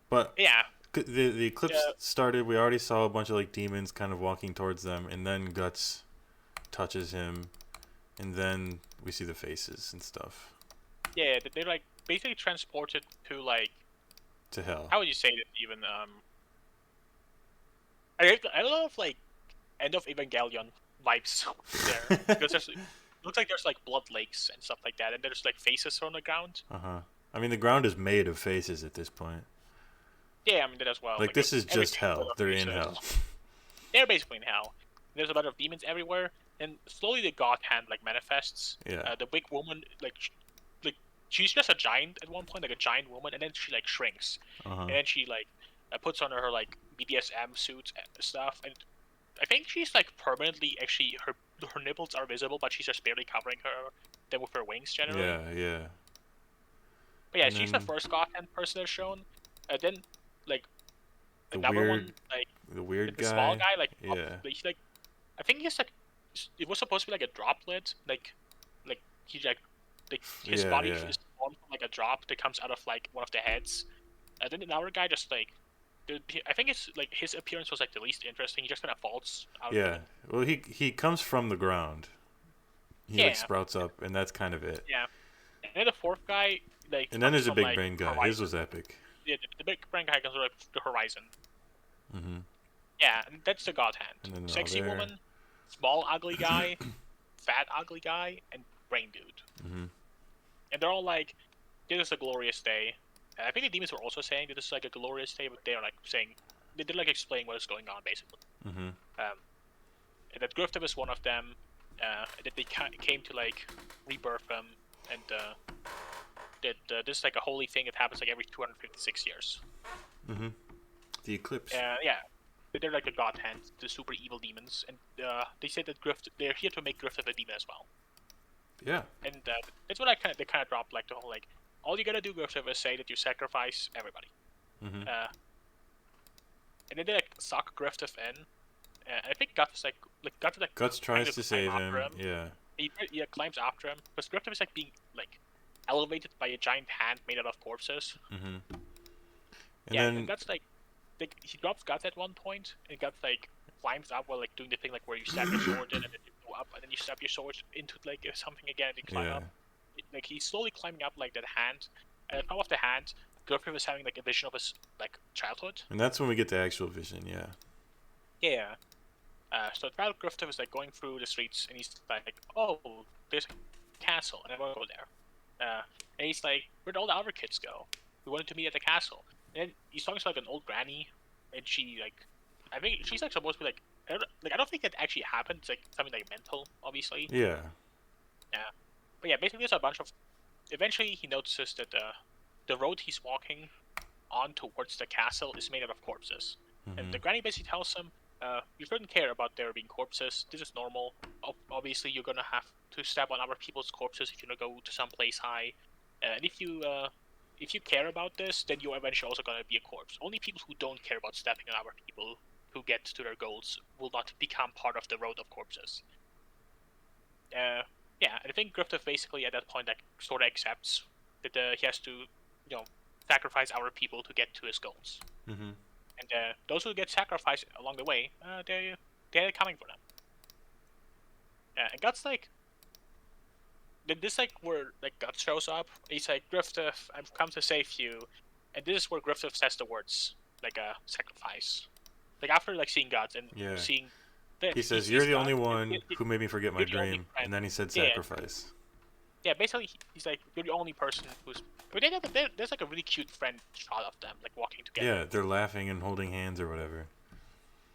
But yeah, the eclipse started. We already saw a bunch of like demons kind of walking towards them, and then Guts touches him, and then we see the faces and stuff. Yeah, they're like basically transported to like to hell. How would you say it even? I don't know if like end of Evangelion vibes there because it looks like there's like blood lakes and stuff like that, and there's like faces on the ground. I mean, the ground is made of faces at this point. Yeah, I mean that as well. Like this is just hell. They're in hell. They're basically in hell. There's a lot of demons everywhere, and slowly the God Hand like manifests. Yeah. The big woman like she's just a giant at one point, like a giant woman, and then she like shrinks, and then she like puts on her like BDSM suit and stuff, and I think she's like permanently actually her nipples are visible, but she's just barely covering them with her wings generally. Yeah. But yeah, she's the first God Hand person that's shown. Then like another one, like the weird guy, small guy, like he's like I think he's like it was supposed to be like a droplet, like he's like his body is formed from like a drop that comes out of like one of the heads. And then another guy just like I think it's like his appearance was like the least interesting. He just kind of falls out. Yeah. Well, he comes from the ground. He like sprouts up, and that's kind of it. Yeah. And then the fourth guy, like. And then there's a big brain guy. His was epic. Yeah, the big brain guy comes from like the horizon. Mm-hmm. Yeah, and that's the God Hand. Sexy woman, small ugly guy, fat ugly guy, and brain dude. Mm-hmm. And they're all like, "This is a glorious day." And I think the demons were also saying that this is like a glorious day, but they're like saying they did like explain what is going on basically. Mm-hmm. And that Griffith is one of them. And that they came to like rebirth him, and that this is like a holy thing that happens like every 256 years. Mm-hmm. The eclipse. Yeah. They're like the God Hand, the super evil demons, and they said that they're here to make Griffith a demon as well. Yeah. And that's what they kind of dropped, like the whole like, all you gotta do, Griffith, is say that you sacrifice everybody. Mm-hmm. And then they like suck Griffith in. I think Guts tries to save him. Yeah. He climbs after him because Griffith is like being like elevated by a giant hand made out of corpses. Mm-hmm. And Guts like he drops Guts at one point, and Guts like climbs up while like doing the thing like where you stab your sword in, and then you go up, and then you stab your sword into like something again, and you climb up. Like he's slowly climbing up like that hand, and at the top of the hand, Griffith is having like a vision of his like childhood. And that's when we get the actual vision. Yeah. Yeah. So Griffith is like going through the streets, and he's like, "Oh, there's a castle, and I want to go there." And he's like, "Where'd all the other kids go? We wanted to meet at the castle." And then he's talking to like an old granny, and she like, I think she's like supposed to be like, I don't think that actually happened. It's like something like mental, obviously. Yeah. Yeah. But yeah, basically there's a bunch of. Eventually, he notices that the road he's walking on towards the castle is made out of corpses. And the granny basically tells him, you shouldn't care about there being corpses. This is normal. Obviously, you're gonna have to step on other people's corpses if you're gonna go to some place high. And if you care about this, then you're eventually also gonna be a corpse. Only people who don't care about stepping on other people who get to their goals will not become part of the road of corpses. Yeah, I think Griffith basically at that point like sort of accepts that he has to, sacrifice our people to get to his goals. Mm-hmm. And those who get sacrificed along the way, they're coming for them. And Guts like, then this like where like Guts shows up. He's like, Griffith, I've come to save you, and this is where Griffith says the words like sacrifice. Like after like seeing Guts and seeing. He says, "You're the only one who made me forget my dream," and then he said, "Sacrifice." Yeah, basically he's like, "You're the only person who's." But there's like a really cute friend shot of them like walking together. Yeah, they're laughing and holding hands or whatever.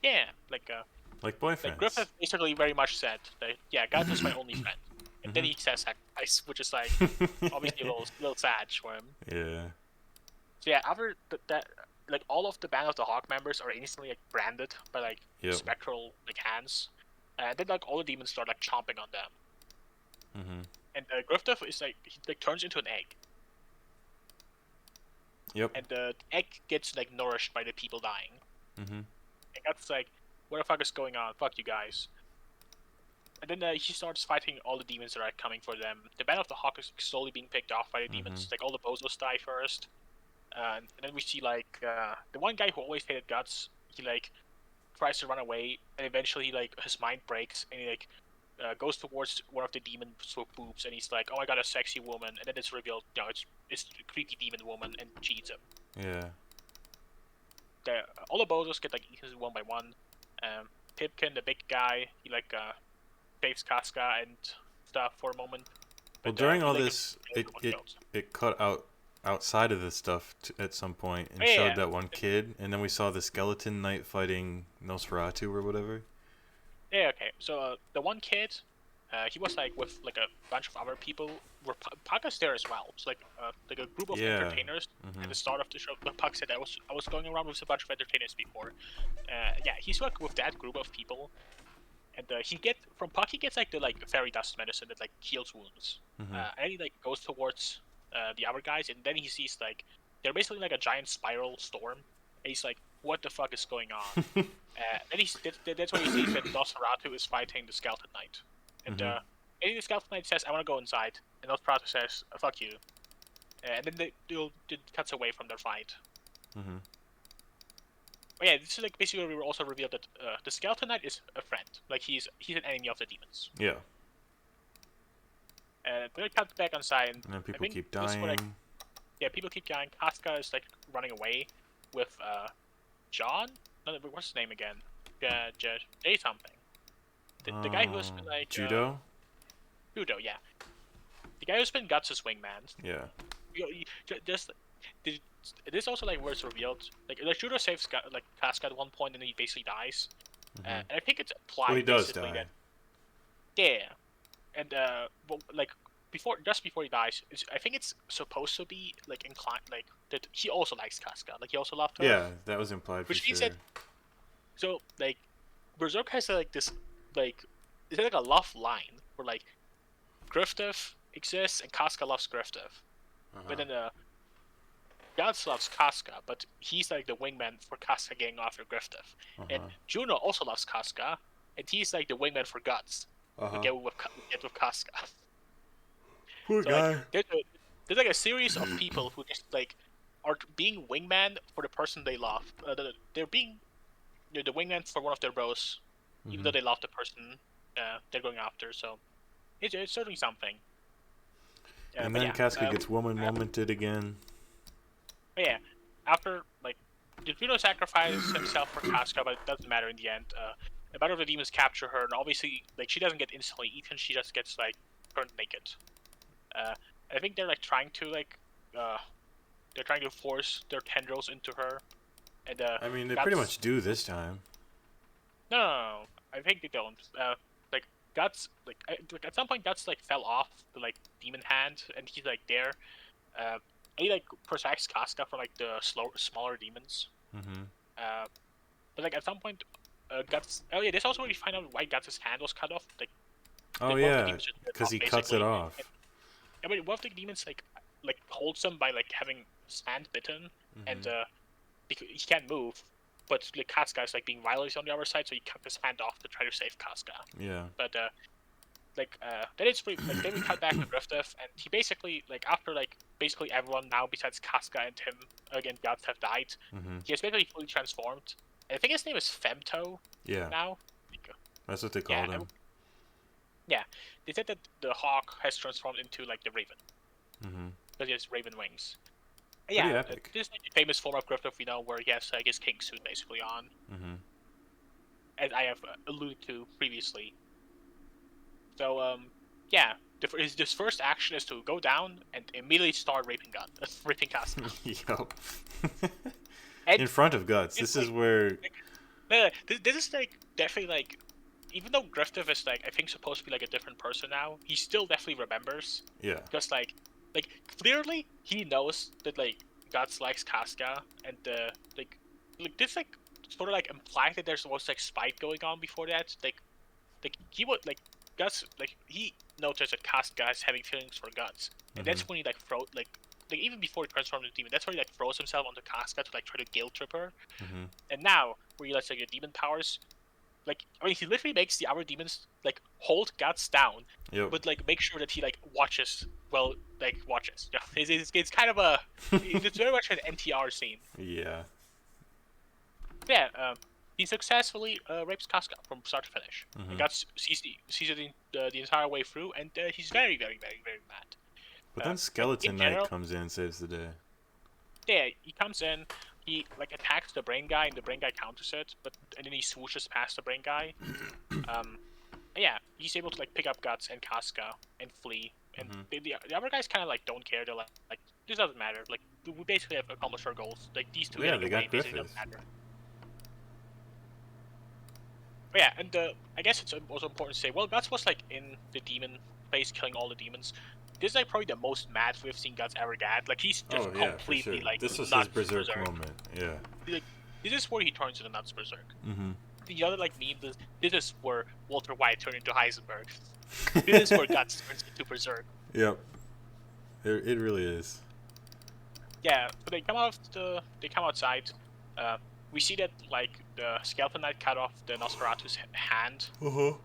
Yeah, like boyfriends. Like Griffith basically very much said that, yeah, Guts is my only friend, and then he says sacrifice, which is like obviously a little sad for him. Yeah. So yeah, after that, like all of the Band of the Hawk members are instantly like branded by like spectral like hands, and then like all the demons start like chomping on them. Mm-hmm. And Griffith is like he like turns into an egg. Yep. And the egg gets like nourished by the people dying. Mm-hmm. And that's like, what the fuck is going on? Fuck you guys. And then he starts fighting all the demons that are coming for them. The Band of the Hawk is slowly being picked off by the demons. Like all the bozos die first. And then we see like the one guy who always hated Guts. He like tries to run away, and eventually like his mind breaks, and he like goes towards one of the demons with boobs, and he's like, "Oh, I got a sexy woman," and then it's revealed, it's a creepy demon woman, and cheats him. Yeah. All the bozos get like eaten one by one. Pipkin, the big guy, he like saves Casca and stuff for a moment. Well, during all this, it cut out outside of this stuff at some point and showed that one kid, and then we saw the skeleton knight fighting Nosferatu or whatever. Yeah, okay. So the one kid, he was like with like a bunch of other people. Puck's there as well. It's like a group of entertainers at the start of the show. Puck said I was going around with a bunch of entertainers before. He's like with that group of people, and he gets like the fairy dust medicine that like heals wounds. And he like goes towards the other guys, and then he sees like they're basically like a giant spiral storm. And he's like, "What the fuck is going on?" That's when he sees that Nosferatu is fighting the Skeleton Knight. And the Skeleton Knight says, "I want to go inside." And Nosferatu says, "Fuck you." And then it cuts away from their fight. But yeah, this is like basically where we were also revealed that the Skeleton Knight is a friend. Like he's an enemy of the demons. Yeah. And then it cuts back inside, and then people keep dying. People keep dying. Casca is like running away with John. No, what's his name again? Jay something. The guy who's been like Judo. Judo, yeah. The guy who's been Guts' wingman. Yeah. This also like where it's revealed. Like Judo saves Casca at one point, and then he basically dies. And I think it's implied. Well, he does die. That, yeah. And just before he dies, I think it's supposed to be like inclined, like that he also likes Casca, like he also loved her. Yeah, that was implied. Which for means sure. that, so like, Berserk has like this like, it's like a love line where like, Griffith exists and Casca loves Griffith, but then Guts loves Casca, but he's like the wingman for Casca getting after Griffith, and Juno also loves Casca, and he's like the wingman for Guts. Get with Casca. Poor guy. Like, there's like a series of people who just like are being wingman for the person they love. They're being the wingman for one of their bros, even though they love the person they're going after. So it's certainly something. And then Casca gets woman-momented again. But yeah, after like, Juno sacrificed himself for Casca, but it doesn't matter in the end. A bunch of the demons capture her, and obviously, like, she doesn't get instantly eaten. She just gets like turned naked. I think they're like trying to they're trying to force their tendrils into her, and I mean, they Guts. pretty much do this time. No. I think they don't. Like Guts, like at some point Guts like fell off the like demon hand, and he's like there. And he like protects Casca from like the smaller demons. Mm-hmm. But like at some point, Guts. Oh yeah, this also where you find out why Guts' hand was cut off. Like, Oh yeah, because he cuts it off. Yeah, but one of the demons like holds him by like having his hand bitten, and because he can't move. But like Casca is like being violent on the other side, so he cut his hand off to try to save Casca. Yeah. But then it's pretty, like then we cut back to Griffith, and he basically like after like basically everyone now besides Casca and him again Guts have died. He has basically fully transformed. And I think his name is Femto. Yeah. Now. That's what they called him. Yeah, they said that the hawk has transformed into like the raven. Because he has raven wings. Yeah, this is like the famous form of Griffith we know, where he has like his king suit basically on. As I have alluded to previously. So yeah, his first action is to go down and immediately start raping Casca. Yup. In front of Guts. This is where. This is like definitely like, even though Griffith is like I think supposed to be like a different person now, he still definitely remembers. Yeah. Because like clearly he knows that like Guts likes Casca, and like this like sort of like implies that there's almost like spite going on before that. Like he would like Guts like he noticed that Casca is having feelings for Guts, and that's when he like even before he transformed into demon, that's where he like throws himself onto Casca to like try to guilt trip her. And now where he lets like the demon powers, like I mean he literally makes the other demons like hold Guts down, but like make sure that he like watches. Yeah, it's kind of it's very much an NTR scene. Yeah. Yeah. He successfully rapes Casca from start to finish. And Guts sees it the entire way through, and he's very, very, very, very mad. But then Skeleton Knight comes in and saves the day. Yeah, he comes in, he like attacks the brain guy, and the brain guy counters it, and then he swooshes past the brain guy. Yeah, he's able to like pick up Guts and Casca and flee. And the other guys kind of like don't care. They're like this doesn't matter. Like we basically have accomplished our goals. Like these two they got Griffith. Doesn't matter. But yeah, and I guess it's also important to say, well, Guts was like in the demon place, killing all the demons. This is like probably the most mad we've seen Guts ever get. Like he's just completely like. This was his berserk moment. Yeah. Like, this is where he turns into Nuts Berserk. The other like meme, this is where Walter White turned into Heisenberg. This is where Guts turns into Berserk. Yep. It really is. Yeah, so they come outside. We see that like the Skeleton Knight cut off the Nosferatu's hand. And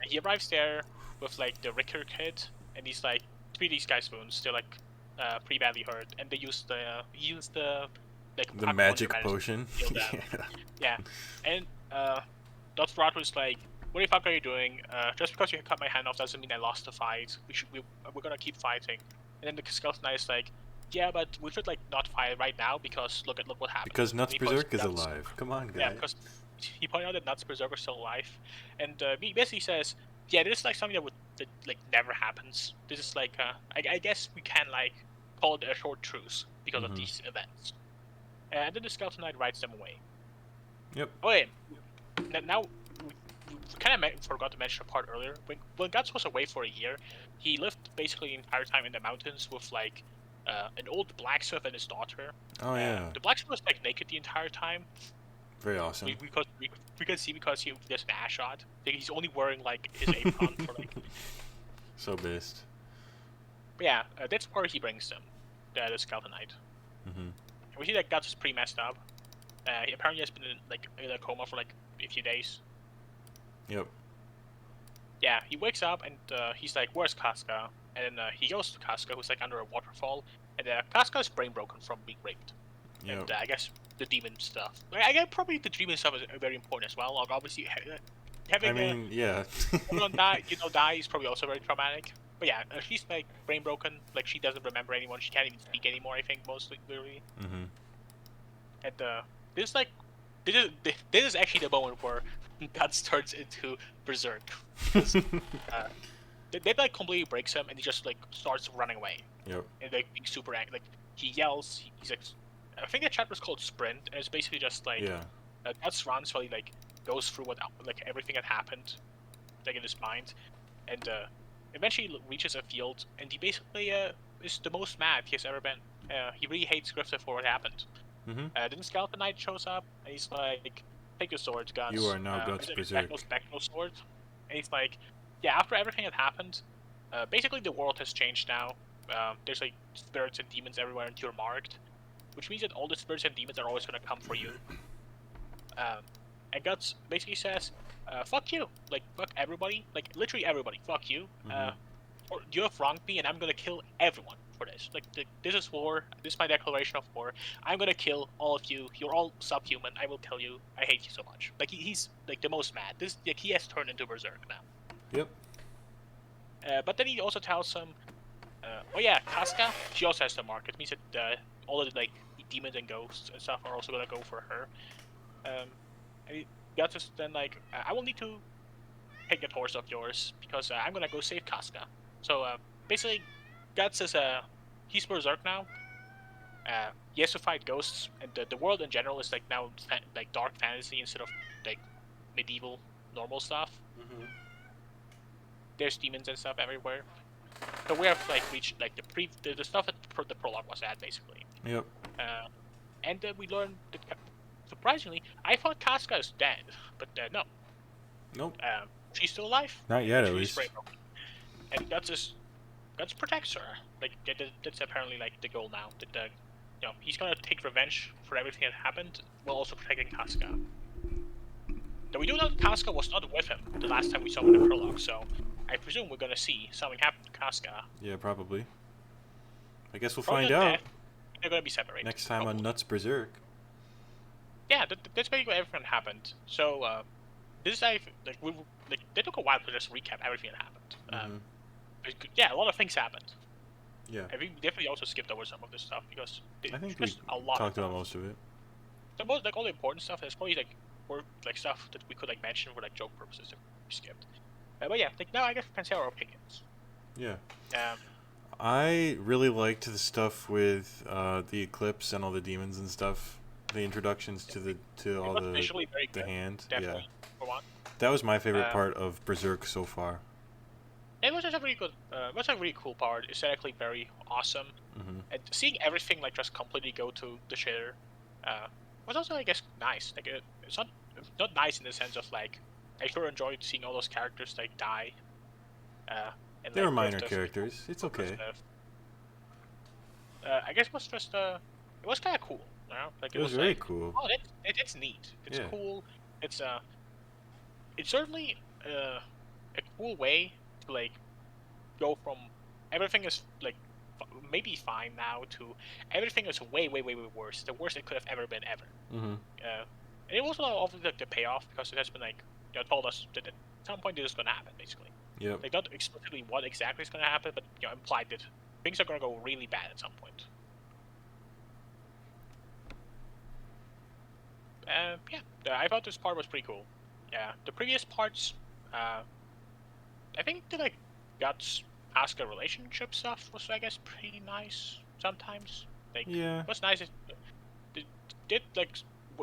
he arrives there with like the Ricker kid, and he's like, treat these guys' wounds. They're like pretty badly hurt, and they use the magic potion. Yeah, and Nosferatu's like, what the fuck are you doing? Just because you cut my hand off doesn't mean I lost the fight. We're gonna keep fighting. And then the Skeleton Knight is like, yeah, but we should like not fight right now because look what happened. Because Nuts Berserk is alive. Come on, guys. Yeah, because he pointed out that Nuts Berserk is still alive, and he basically says, yeah, this is like something that like never happens. This is like I guess we can like call it a short truce because of these events. And then the Skeleton Knight rides them away. Yep. Oh yeah. Now we kind of forgot to mention a part earlier. When Guts was away for a year, he lived basically the entire time in the mountains with like an old blacksmith and his daughter. Oh yeah. The blacksmith was like naked the entire time. Very awesome. We could see because he just an ass shot. Like, he's only wearing like his apron for like. So based. But yeah, that's where he brings them, the Skeleton Knight. We see that Guts is pretty messed up. He apparently has been in a coma for like a few days. Yep. Yeah, he wakes up and he's like, "Where's Casca?" And then he goes to Casca, who's like under a waterfall, and Casca is brain broken from being raped. Yep. And I guess the demon stuff. Like, I guess probably the demon stuff is very important as well. Like, obviously, having yeah. everyone die is probably also very traumatic. But yeah, she's like brain broken. Like she doesn't remember anyone. She can't even speak anymore. I think mostly literally. And this is actually the moment where Guts turns into Berserk. they like completely breaks him, and he just like starts running away. Yep. And like being super angry. Like he yells. He's like, I think the chapter was called Sprint, and it's basically just like Guts runs while he like goes through what like everything that happened, like in his mind, and eventually reaches a field, and he basically is the most mad he has ever been. He really hates Griffith for what happened. Mm-hmm. Then Skeleton Knight shows up, and he's like, "Take your swords, Guts." You are now Guts Berserk. Spectral sword, and he's like, "Yeah." After everything had happened, basically the world has changed now. There's like spirits and demons everywhere, and you're marked, which means that all the spirits and demons are always gonna come for you. And Guts basically says, "Fuck you! Like fuck everybody! Like literally everybody! Fuck you! Or you have wronged me, and I'm gonna kill everyone for this. Like this is war. This is my declaration of war. I'm gonna kill all of you. You're all subhuman. I will kill you. I hate you so much." Like he's like the most mad. This like he has turned into Berserk now. Yep. But then he also tells him, "Oh yeah, Casca. She also has the mark. It means that all the like demons and ghosts and stuff are also gonna go for her." And he got us then like, "I will need to take a horse of yours because I'm gonna go save Casca." So basically, Guts is he's Berserk now. He has to fight ghosts, and the world in general is like now like dark fantasy instead of like medieval normal stuff. Mm-hmm. There's demons and stuff everywhere. So we have like reached like the stuff that the prologue was at basically. Yep. And we learned that surprisingly, I thought Casca is dead, but no. Nope. She's still alive. Not yet, at least. And Guts protects her. Like that's apparently like the goal now. That he's gonna take revenge for everything that happened, while also protecting Casca. Though we do know that Casca was not with him the last time we saw him in the prologue, so I presume we're gonna see something happen to Casca. Yeah, probably. I guess we'll find out. They're gonna be separated. Next time on Nuts Berserk. Yeah, that's basically everything that happened. So this is like they took a while to just recap everything that happened. Yeah, a lot of things happened. Yeah. And we definitely also skipped over some of this stuff because I think we talked about most of it. So most like all the important stuff, there's probably like stuff that we could like mention for like joke purposes that we skipped. But yeah, like now I guess we can say our opinions. Yeah. I really liked the stuff with the eclipse and all the demons and stuff. The introductions to all the hand. Definitely, for one. That was my favorite part of Berserk so far. It was just a really good, it was a really cool part. Aesthetically very awesome, and seeing everything like just completely go to the shitter, was also I guess nice. Like it's not nice in the sense of like I sure enjoyed seeing all those characters like die. And, they were minor characters. It's okay. I guess it was just it was kind of cool. You know? Like it was very cool. Oh, it's neat. It's cool. It's certainly a cool way to like go from everything is like maybe fine now to everything is way worse. The worst it could have ever been ever. Mm-hmm. And it was obviously like the payoff because it has been like told us that at some point this is gonna happen basically. Yep. Like not explicitly what exactly is gonna happen, but implied that things are gonna go really bad at some point. Yeah, I thought this part was pretty cool. Yeah, the previous parts, I think the like Guts Asuka relationship stuff was I guess pretty nice sometimes. Like, yeah, what's nice is did like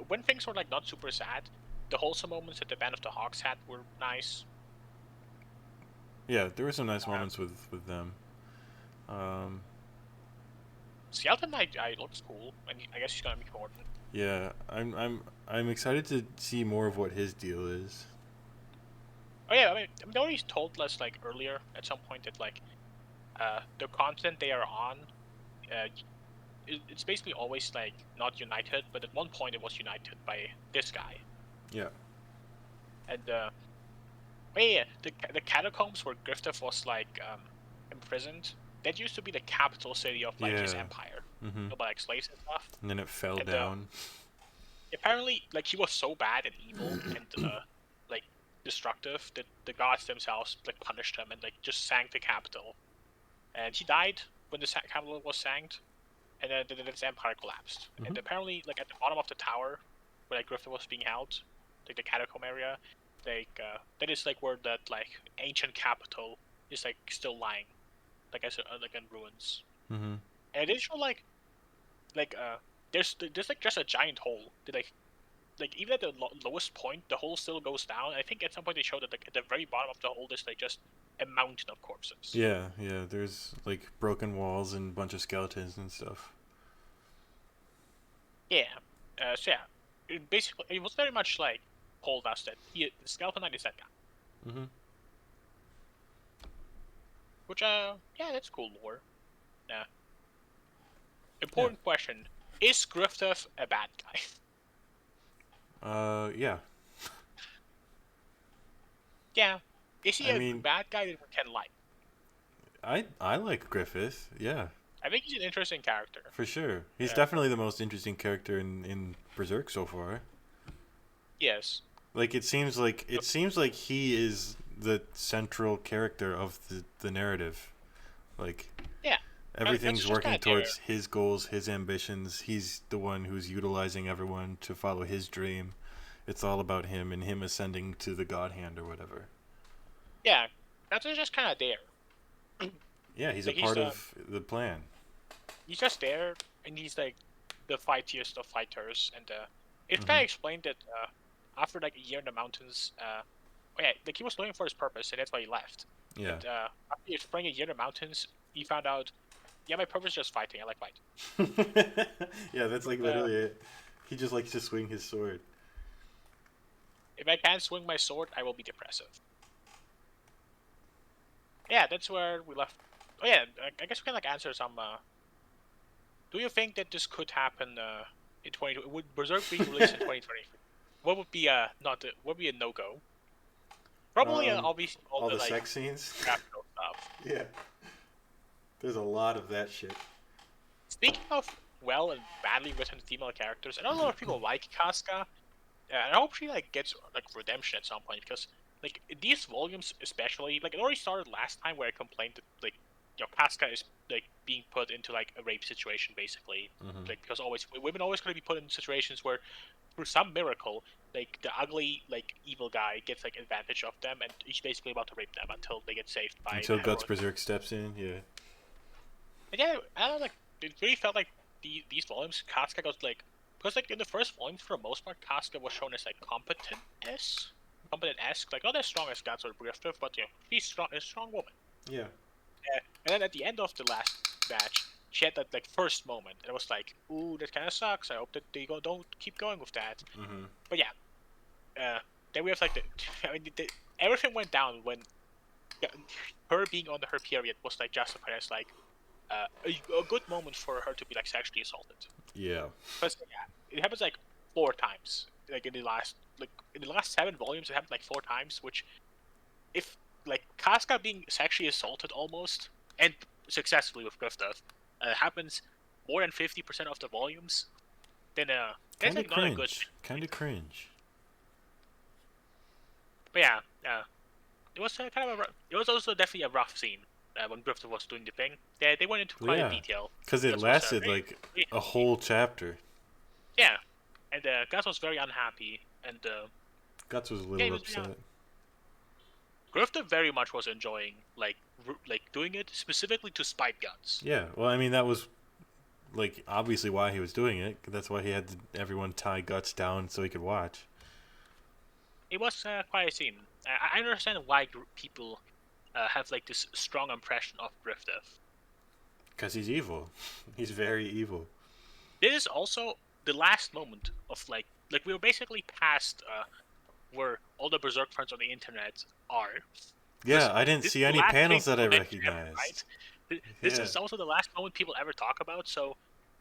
when things were like not super sad, the wholesome moments that the Band of the Hawks had were nice. Yeah, there were some nice moments with them. Skeleton Knight looks cool, and I guess he's gonna be important. Yeah, I'm excited to see more of what his deal is. Oh yeah, I mean they already told us like earlier at some point that like the continent they are on, it's basically always like not united, but at one point it was united by this guy. Yeah. And the catacombs where Griffith was like imprisoned. That used to be the capital city of like his empire, about like slaves and stuff. And then it fell down. Apparently, like he was so bad and evil and like destructive that the gods themselves like punished him and like just sank the capital. And he died when the capital was sanked, and then his empire collapsed. And apparently, like at the bottom of the tower, where like Griffith was being held, like the catacomb area, like that is like where that like ancient capital just like still lying, like I said, like in ruins. Mm-hmm. And it did show like there's like just a giant hole. Like even at the lowest point, the hole still goes down. I think at some point they showed that like at the very bottom of the hole there's like just a mountain of corpses. Yeah, yeah. There's like broken walls and a bunch of skeletons and stuff. Yeah. So yeah, it was very much like told us that the Skeleton Knight is that guy. Mm-hmm. Which yeah, that's cool lore. Yeah. Important question: is Griffith a bad guy? Yeah. Yeah. Is he I a mean, bad guy that we can like? I like Griffith. Yeah, I think he's an interesting character. for sure. He's definitely the most interesting character in Berserk so far. Yes. Like it seems like he is the central character of the narrative. Like Yeah. everything's just working kinda towards his goals, his ambitions. He's the one who's utilizing everyone to follow his dream. It's all about him and him ascending to the God Hand or whatever. Yeah. That's just kind of there. Yeah, he's Like, a part of the plan. He's just there, and he's like the fightiest of fighters, and it's kind of explained that after like a year in the mountains, yeah, like he was looking for his purpose, and that's why he left. Yeah. And after he spent a year in the mountains, he found out, yeah, my purpose is just fighting. I like fighting. Yeah, that's like literally it. He just likes to swing his sword. If I can't swing my sword, I will be depressive. Yeah, that's where we left. Oh yeah, I guess we can like answer some. Do you think that this could happen in 2020? Would Berserk be released in 2020? What would be not? What would be a no go? Probably obviously all the like, sex scenes. graphical stuff. Yeah. There's a lot of that shit. Speaking of well and badly written female characters, I know a lot of people like Casca, and I hope she like gets like redemption at some point because like these volumes especially like it already started last time where I complained that like Casca is like being put into like a rape situation basically, like because always women always going to be put in situations where through some miracle like the ugly like evil guy gets like advantage of them and he's basically about to rape them until they get saved by until Guts Berserk steps in. Yeah. And yeah, I don't know, like it really felt like these volumes Casca got like because like in the first volume for the most part Casca was shown as like competent-esque, like not as strong as Guts or Griffith, but she's strong, a strong woman. Yeah. And then at the end of the last match, she had that like first moment, and it was like, ooh, that kind of sucks. I hope that they don't keep going with that. But yeah, then we have like I mean, everything went down when her being on her period was like justified as like a good moment for her to be like sexually assaulted. Yeah. Because it happens like 4 times, like in the last 7 volumes, it happened like 4 times. Which, if like Casca being sexually assaulted almost and successfully with Griffith happens more than 50% of the volumes, then that's like not a good. Kind of cringe. But yeah, it was kind of it was also definitely a rough scene when Griffith was doing the thing. They went into quite a detail because it lasted like a whole chapter. Yeah, and Guts was very unhappy, and Guts was a little upset. Yeah. Griffith very much was enjoying like doing it specifically to spite Guts. Yeah, well, I mean that was like obviously why he was doing it. That's why he had everyone tie Guts down so he could watch. It was quite a scene. I understand why people have like this strong impression of Griffith. Because he's evil. He's very evil. This is also the last moment of like we were basically past where all the Berserk fans on the internet are. Yeah, I didn't see any panels that I recognized. Right? This is also the last moment people ever talk about, so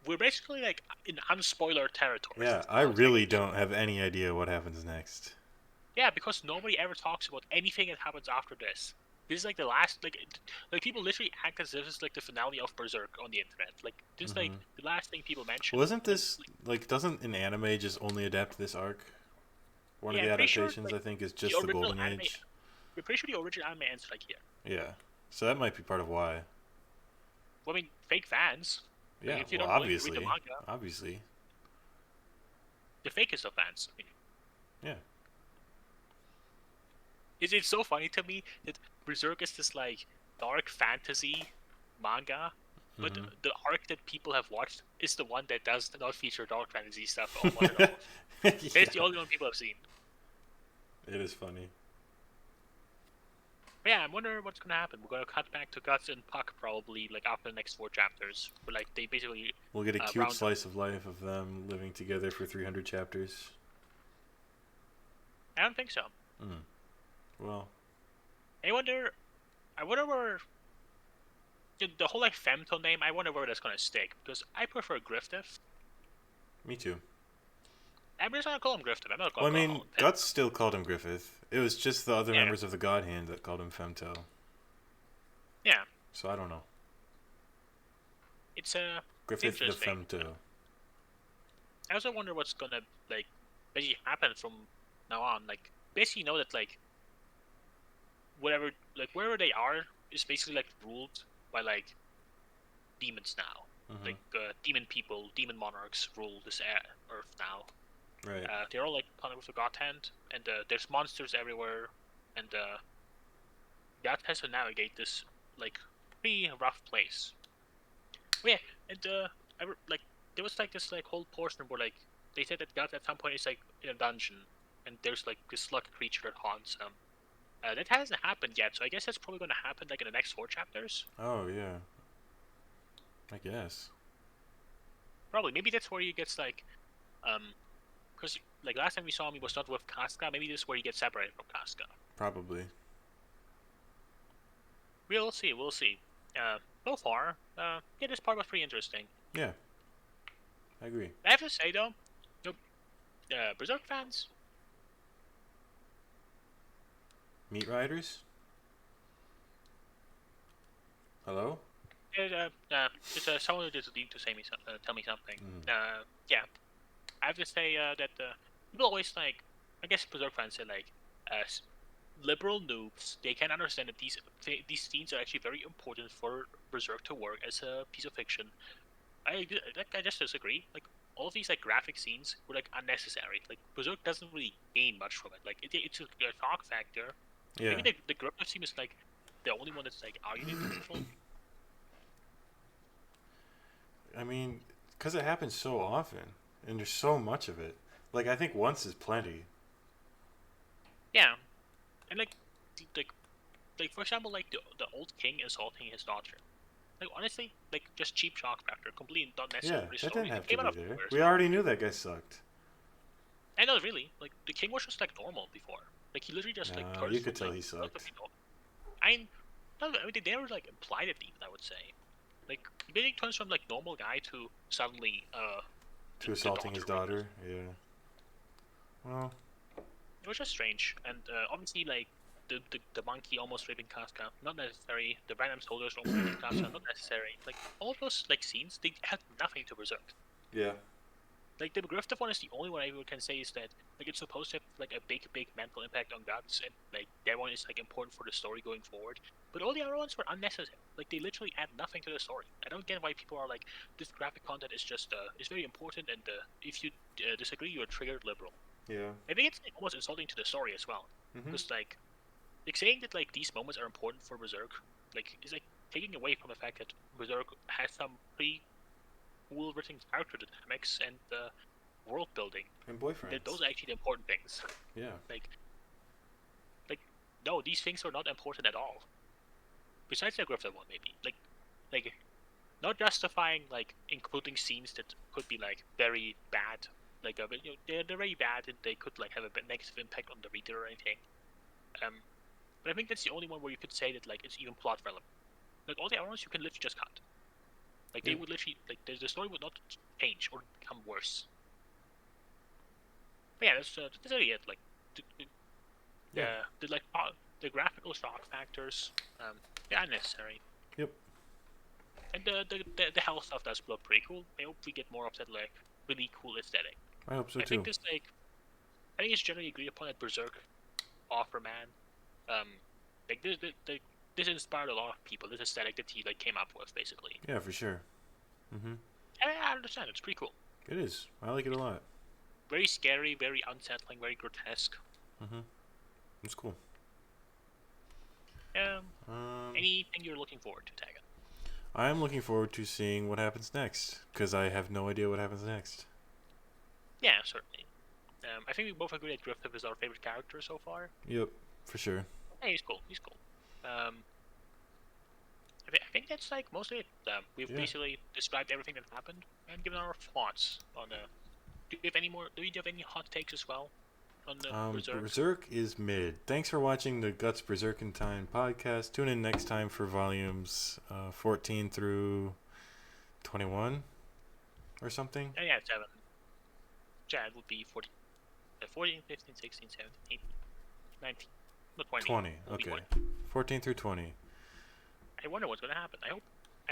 we're basically like in unspoiler territory. Yeah, I really don't have any idea what happens next. Yeah, because nobody ever talks about anything that happens after this. This is like the last, like people literally act as if this is like the finale of Berserk on the internet. Like this is like the last thing people mention. Wasn't this like doesn't an anime just only adapt this arc? One of the adaptations, I think, is just the Golden Age. We're pretty sure the original anime ends like here. Yeah, so that might be part of why. Well, I mean, fake fans. Yeah, like, if you well, don't obviously, read the manga, obviously. The fakest of fans. I mean, yeah. It's so funny to me that Berserk is this like dark fantasy manga, but Mm-hmm. the arc that people have watched is the one that does not feature dark fantasy stuff almost at all. It's the Yeah, only one people have seen. it is funny. But yeah, I wonder what's gonna happen. We're gonna cut back to Guts and Puck probably like after the next 4 chapters. But like they basically We'll get a cute round up. slice of life of them living together for 300 chapters. I don't think so. Mm. Well, I wonder. I wonder where the whole like femto name. I wonder where that's gonna stick because I prefer Griffith. me too. I'm just gonna call him Griffith. I'm not Well, gonna I call mean, him Femto. Guts still called him Griffith. It was just the other Yeah, members of the God Hand that called him Femto. yeah. So I don't know. It's Griffith the interesting. Femto. I also wonder what's gonna like basically happen from now on. Like basically know that like whatever like wherever they are is basically like ruled by like demons now. Mm-hmm. Like demon people, demon monarchs rule this earth now. Right. They're all like partnered with the God Hand, and there's monsters everywhere, and God has to navigate this like pretty rough place. But yeah, and like there was like this like whole portion where like they said that God at some point is like in a dungeon, and there's like this slug creature that haunts him. That hasn't happened yet, so I guess that's probably going to happen like in the next 4 chapters. Oh, yeah. I guess. Probably, maybe that's where he gets like, because like last time we saw him, he was not with Casca. Maybe this is where he gets separated from Casca. Probably. We'll see. We'll see. So far, yeah, this part was pretty interesting. Yeah. I agree. I have to say though, Berserk fans, Meat Riders? Hello? just someone who just need to say me tell me something. Mm. Yeah, I have to say that people always like, I guess Berserk fans say like, liberal noobs. They can understand that these scenes are actually very important for Berserk to work as a piece of fiction. I just disagree. Like all of these like graphic scenes were like unnecessary. Like Berserk doesn't really gain much from it. Like it's a shock factor. Yeah. Maybe the Griffith scene is like the only one that's like arguably beautiful. I mean, because it happens so often, and there's so much of it. Like, I think once is plenty. Yeah, and like for example, like the old king assaulting his daughter. Like honestly, like just cheap shock factor, completely not necessary. Yeah, that story. didn't have It came to out be of there. nowhere. We already knew that guy sucked. I know, really. Like the king was just like normal before. Like he literally just like No, turns you could from, tell like, he sucked. I mean, they never like implied it even. I would say, like he basically turns from like normal guy to suddenly To assaulting his daughter. Yeah. Well, It was just strange, and obviously like the monkey almost raping Casca, not necessary. The random soldiers almost raping Casca, not necessary. Like all those like scenes, they had nothing to Berserk. yeah. Like the Griffith one is the only one I can say is that like it's supposed to have like a big mental impact on Guts, and like that one is like important for the story going forward. But all the other ones were unnecessary. Like they literally add nothing to the story. I don't get why people are like this graphic content is just is very important, and if you disagree, you're a triggered liberal. Yeah. I think it's like, almost insulting to the story as well, because like saying that like these moments are important for Berserk, like is like taking away from the fact that Berserk has some pretty cool written character dynamics and world building. And boyfriends. Those are actually the important things. Yeah. Like no, these things are not important at all. Besides the Griffith one, maybe like not justifying like including scenes that could be like very bad. Like they're very bad and they could like have a negative impact on the reader or anything. But I think that's the only one where you could say that like it's even plot relevant. Like all the other ones you can literally just cut. Like they would literally like the story would not change or become worse. But yeah, that's really it. Like the graphical shock factors, they're unnecessary. Yep. And the hell stuff does look pretty cool. I hope we get more of that like really cool aesthetic. I hope so I too. think I think it's generally agreed upon that Berserk offer man. Like this inspired a lot of people. This aesthetic that he like came up with, basically. Yeah, for sure. I understand. It's pretty cool. It is. I like it a lot. Very scary, very unsettling, very grotesque. It's cool. Anything you're looking forward to, Taggart? I'm looking forward to seeing what happens next, because I have no idea what happens next. Yeah, certainly. I think we both agree that Griffith is our favorite character so far. Yep, for sure. Hey, he's cool. He's cool. I think that's like mostly it. We've basically described everything that happened and given our thoughts on the. Do you have any more? Do you have any hot takes as well on the Berserk? Berserk is mid. Thanks for watching the Nuts Berkin Time Podcast. Tune in next time for volumes 14 through 21 or something. Yeah, 7. Yeah, it would be 14, 14, 15, 16, 17, 18, 19, not 20. 20. Okay. 14 through 20. I wonder what's gonna happen. I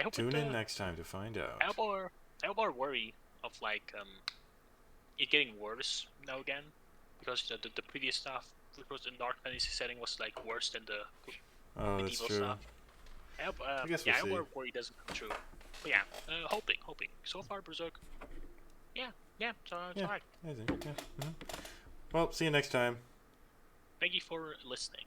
hope. Tune in next time to find out. I hope our worry of like it getting worse now again, because the previous stuff, which was in Dark Fantasy setting, was like worse than the medieval stuff. I hope. I hope our worry doesn't come true. But yeah, hoping. So far, Berserk. Yeah, it's alright. Yeah. Mm-hmm. Well, see you next time. Thank you for listening.